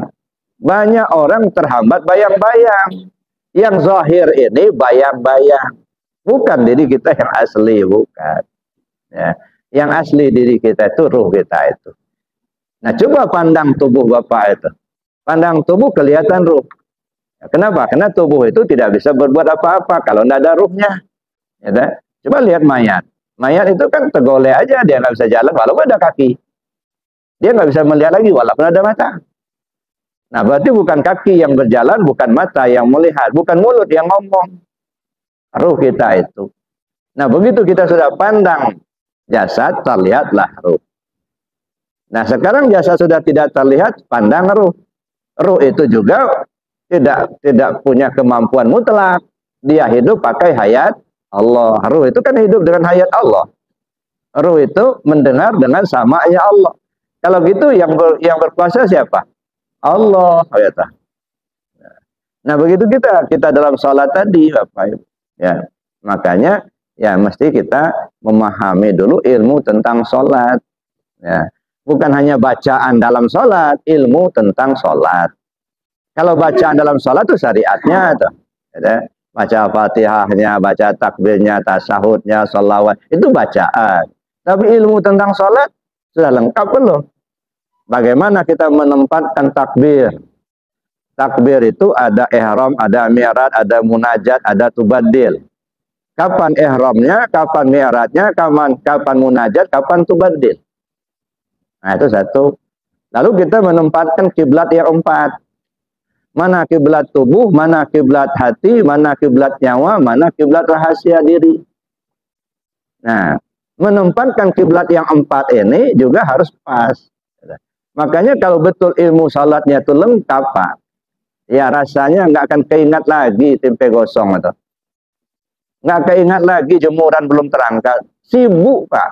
Banyak orang terhambat bayang-bayang. Yang zahir ini bayang-bayang. Bukan diri kita yang asli, bukan. Ya. Yang asli diri kita itu ruh kita itu. Nah, coba pandang tubuh Bapak itu. Pandang tubuh kelihatan ruh. Kenapa? Karena tubuh itu tidak bisa berbuat apa-apa kalau tidak ada ruhnya. Ya dah. Coba lihat mayat. Mayat itu kan tergolek aja, dia nggak bisa jalan walaupun ada kaki. Dia nggak bisa melihat lagi walaupun ada mata. Nah, berarti bukan kaki yang berjalan, bukan mata yang melihat, bukan mulut yang ngomong. Ruh kita itu. Nah, begitu kita sudah pandang jasad, terlihatlah ruh. Nah, sekarang jasad sudah tidak terlihat, pandang ruh. Ruh itu juga tidak punya kemampuan mutlak. Dia hidup pakai hayat Allah. Ruh itu kan hidup dengan hayat Allah. Ruh itu mendengar dengan samanya Allah. Kalau gitu yang berkuasa siapa? Allah. Nah, begitu kita dalam sholat tadi, Bapak Ibu. Ya, makanya ya mesti kita memahami dulu ilmu tentang sholat. Ya, bukan hanya bacaan dalam sholat, ilmu tentang sholat. Kalau bacaan dalam sholat itu syariatnya tuh. Ya, baca Fatihahnya, baca takbirnya, tasahudnya, sholawat, itu bacaan. Tapi ilmu tentang sholat sudah lengkap belum? Bagaimana kita menempatkan takbir? Takbir itu ada ihram, ada mi'raj, ada munajat, ada tubaddil. Kapan ihramnya, kapan mi'rajnya, kapan munajat, kapan tubaddil. Nah, itu satu. Lalu kita menempatkan kiblat yang 4. Mana kiblat tubuh, mana kiblat hati, mana kiblat nyawa, mana kiblat rahasia diri. Nah, menempatkan kiblat yang 4 ini juga harus pas. Makanya kalau betul ilmu salatnya itu lengkap, Pak, ya rasanya nggak akan keingat lagi tempe gosong itu. Nggak keingat lagi jemuran belum terangkat. Sibuk, Pak.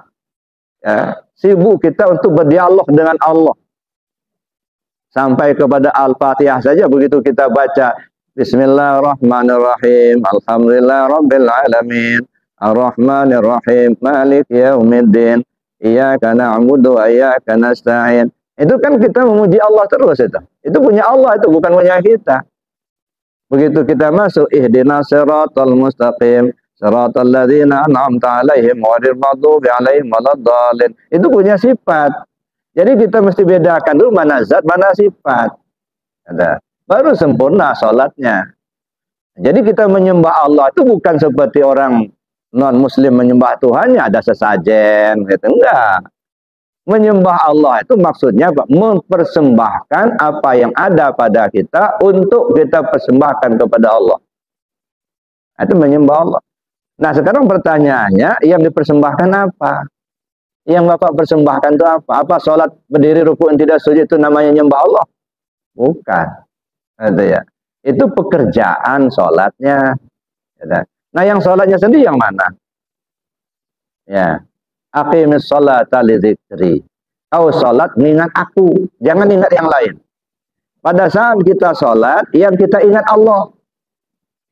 Ya, sibuk kita untuk berdialog dengan Allah. Sampai kepada Al-Fatihah saja begitu kita baca Bismillahirrahmanirrahim, Alhamdulillahirabbil alamin, Ar-Rahmanirrahim, Maliki yaumiddin, Iyyaka na'budu wa iyyaka nasta'in. Itu kan kita memuji Allah terus itu. Itu punya Allah, itu bukan punya kita. Begitu kita masuk ihdinas siratal mustaqim, siratal ladzina an'amta 'alaihim ghairil maghdubi 'alaihim waladdallin. Itu punya sifat. Jadi kita mesti bedakan dulu mana zat, mana sifat. Ada. Baru sempurna sholatnya. Jadi kita menyembah Allah itu bukan seperti orang non-muslim menyembah Tuhannya, ada sesajen. Gitu. Enggak. Menyembah Allah itu maksudnya mempersembahkan apa yang ada pada kita untuk kita persembahkan kepada Allah. Itu menyembah Allah. Nah, sekarang pertanyaannya, yang dipersembahkan apa? Yang Bapak persembahkan itu apa? Apa sholat berdiri rukuk dan tidak sujud itu namanya nyembah Allah? Bukan. Gitu ya. Itu pekerjaan sholatnya. Nah, yang sholatnya sendiri yang mana? Ya. Aqimis sholata li dzikri. Kau sholat mengingat aku, jangan ingat yang lain. Pada saat kita sholat, yang kita ingat Allah.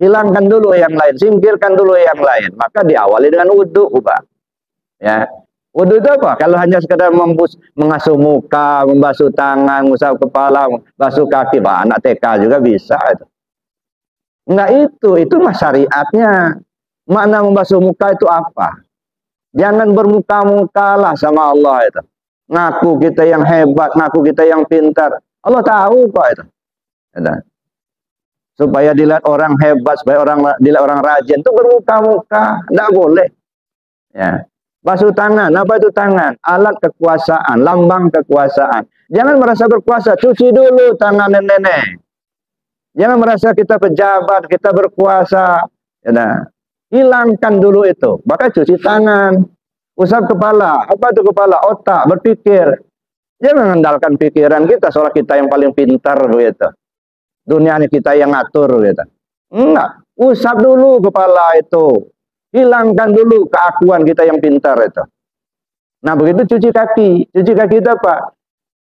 Hilangkan dulu yang lain, singkirkan dulu yang lain. Maka diawali dengan wudhu, Pak. Ya. Wudhu itu apa? Kalau hanya sekedar mengasuh muka, membasuh tangan, mengusap kepala, basuh kaki, Pak, anak TK juga bisa itu. Enggak itu mah syariatnya. Makna membasuh muka itu apa? Jangan bermuka-muka lah sama Allah itu. Ngaku kita yang hebat, ngaku kita yang pintar. Allah tahu kok itu. Supaya dilihat orang hebat, supaya dilihat orang rajin, itu bermuka-muka, enggak boleh. Ya. Basuh tangan, apa itu tangan? Alat kekuasaan, lambang kekuasaan. Jangan merasa berkuasa, cuci dulu tangan nenek. Jangan merasa kita pejabat, kita berkuasa. Ya, Hilangkan dulu itu. Maka cuci tangan, usap kepala. Apa itu kepala? Otak, berpikir. Jangan mengandalkan pikiran kita, seolah kita yang paling pintar gitu. Dunia ini kita yang ngatur gitu. Enggak. Usap dulu kepala itu. Hilangkan dulu keakuan kita yang pintar itu. Nah, begitu cuci kaki. Cuci kaki itu apa?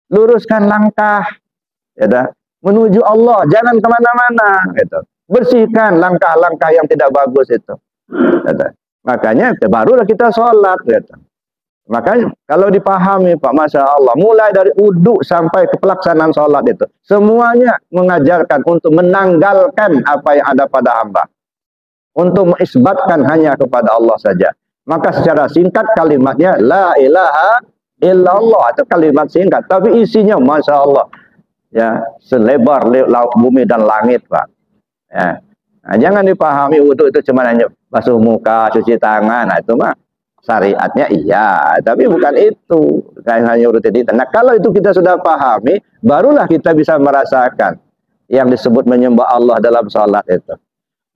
Luruskan langkah. Gitu. Menuju Allah. Jangan kemana-mana. Gitu. Bersihkan langkah-langkah yang tidak bagus itu. Gitu. Makanya barulah kita sholat. Gitu. Makanya kalau dipahami Pak, Masya Allah, mulai dari uduk sampai ke pelaksanaan sholat itu, semuanya mengajarkan untuk menanggalkan apa yang ada pada hamba, untuk mengisbatkan hanya kepada Allah saja. Maka secara singkat kalimatnya la ilaha illallah, itu kalimat singkat, tapi isinya Masya Allah, ya, selebar laut bumi dan langit Pak. Ya. Nah, jangan dipahami uduk itu cuma hanya basuh muka, cuci tangan, nah itu mah syariatnya iya, tapi bukan itu. Hanya urutan itu. Nah, kalau itu kita sudah pahami, barulah kita bisa merasakan yang disebut menyembah Allah dalam sholat itu.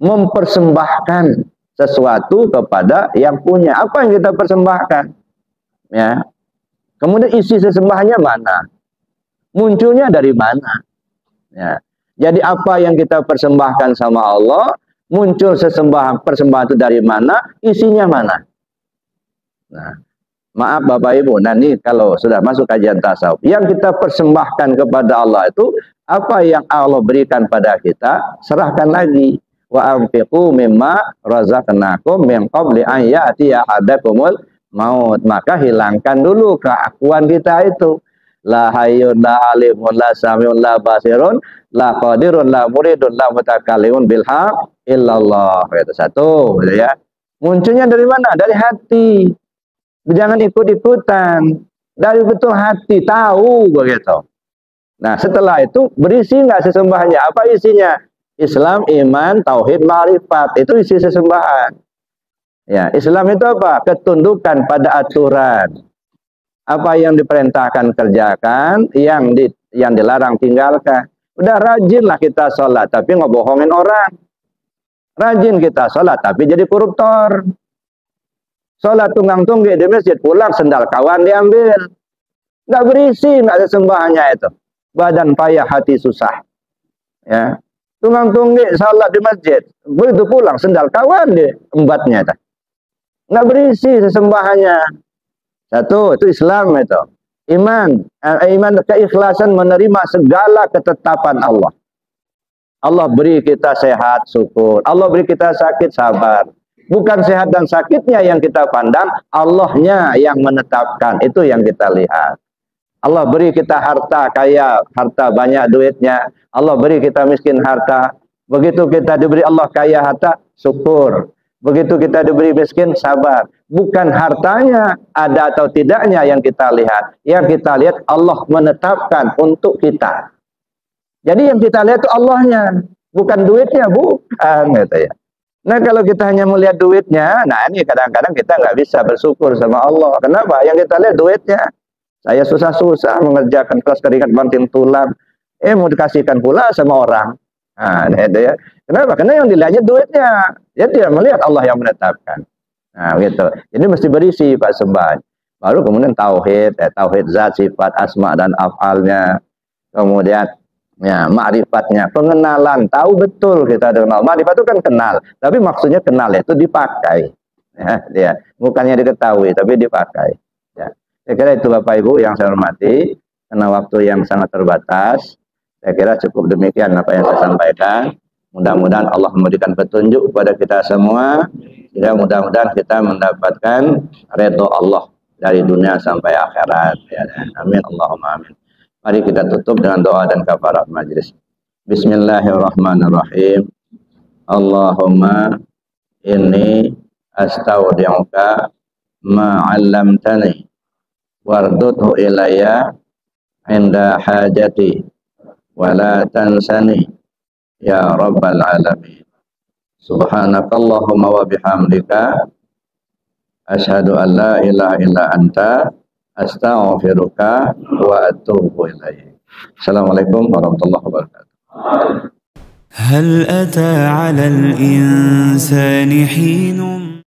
Mempersembahkan sesuatu kepada yang punya. Apa yang kita persembahkan? Ya. Kemudian isi sesembahannya mana? Munculnya dari mana? Ya. Jadi apa yang kita persembahkan sama Allah, muncul persembahan itu dari mana? Isinya mana? Nah, maaf Bapak Ibu, nanti kalau sudah masuk kajian tasawuf, yang kita persembahkan kepada Allah itu apa yang Allah berikan pada kita, serahkan lagi. Wa anfiqu mimma razaqnakum min qabli an ya'tiya ahadakumul maut. Maka hilangkan dulu keakuan kita itu. La hayyun la alimun la samiun la basirun la qadirun la muridun la mutakallimun bil haq illallah. Itu satu, ya. Munculnya dari mana? Dari hati. Jangan ikut-ikutan, dari betul hati, tahu begitu. Nah, setelah itu berisi nggak sesembahannya? Apa isinya? Islam, iman, tauhid, ma'rifat. Itu isi sesembahan. Ya, Islam itu apa? Ketundukan pada aturan. Apa yang diperintahkan kerjakan, yang dilarang tinggalkan. Udah rajinlah kita sholat, tapi ngebohongin orang. Rajin kita sholat, tapi jadi koruptor. Sholat tunggang-tunggi di masjid, pulang sendal kawan diambil. Nggak berisi, nggak ada sembahannya itu. Badan payah, hati susah. Ya, tunggang-tunggi sholat di masjid, begitu pulang sendal kawan diembatnya. Nggak berisi sesembahannya. Satu, itu Islam itu. Iman, keikhlasan menerima segala ketetapan Allah. Allah beri kita sehat, syukur. Allah beri kita sakit, sabar. Bukan sehat dan sakitnya yang kita pandang, Allahnya yang menetapkan. Itu yang kita lihat. Allah beri kita harta kaya, harta banyak duitnya. Allah beri kita miskin harta. Begitu kita diberi Allah kaya harta, syukur. Begitu kita diberi miskin, sabar. Bukan hartanya ada atau tidaknya yang kita lihat. Yang kita lihat Allah menetapkan untuk kita. Jadi yang kita lihat itu Allahnya, bukan duitnya, bukan gitu ya. Nah, kalau kita hanya melihat duitnya, nah ini kadang-kadang kita nggak bisa bersyukur sama Allah. Kenapa? Yang kita lihat duitnya. Saya susah-susah mengerjakan kelas keringat banting tulang. Mau dikasihkan pula sama orang. Nah, itu ya. Kenapa? Karena yang dilihatnya duitnya. Dia tidak melihat Allah yang menetapkan. Nah, gitu. Jadi mesti berisi Pak sembahan. Baru kemudian tauhid, tauhid zat, sifat, asma dan afalnya. Kemudian ya, ma'rifatnya, pengenalan, tahu betul kita kenal. Ma'rifat itu kan kenal, tapi maksudnya kenal itu dipakai. Ya, dia bukannya diketahui, tapi dipakai. Ya. Saya kira itu Bapak Ibu yang saya hormati, karena waktu yang sangat terbatas. Saya kira cukup demikian apa yang saya sampaikan. Mudah-mudahan Allah memberikan petunjuk kepada kita semua, sehingga mudah-mudahan kita mendapatkan ridho Allah dari dunia sampai akhirat. Ya. Amin, Allahumma amin. Mari kita tutup dengan doa dan kafarat majlis. Bismillahirrahmanirrahim. Allahumma inni astaudi'uka ma 'allamtani wardudhu ilayya 'inda hajati wa la tansani ya rabbal alamin. Subhanakallahumma wa bihamdika asyhadu an la ilaha illa anta astaghfiruka wa atubu ilaik. Assalamualaikum warahmatullahi wabarakatuh. هل أتى على الإنسان حين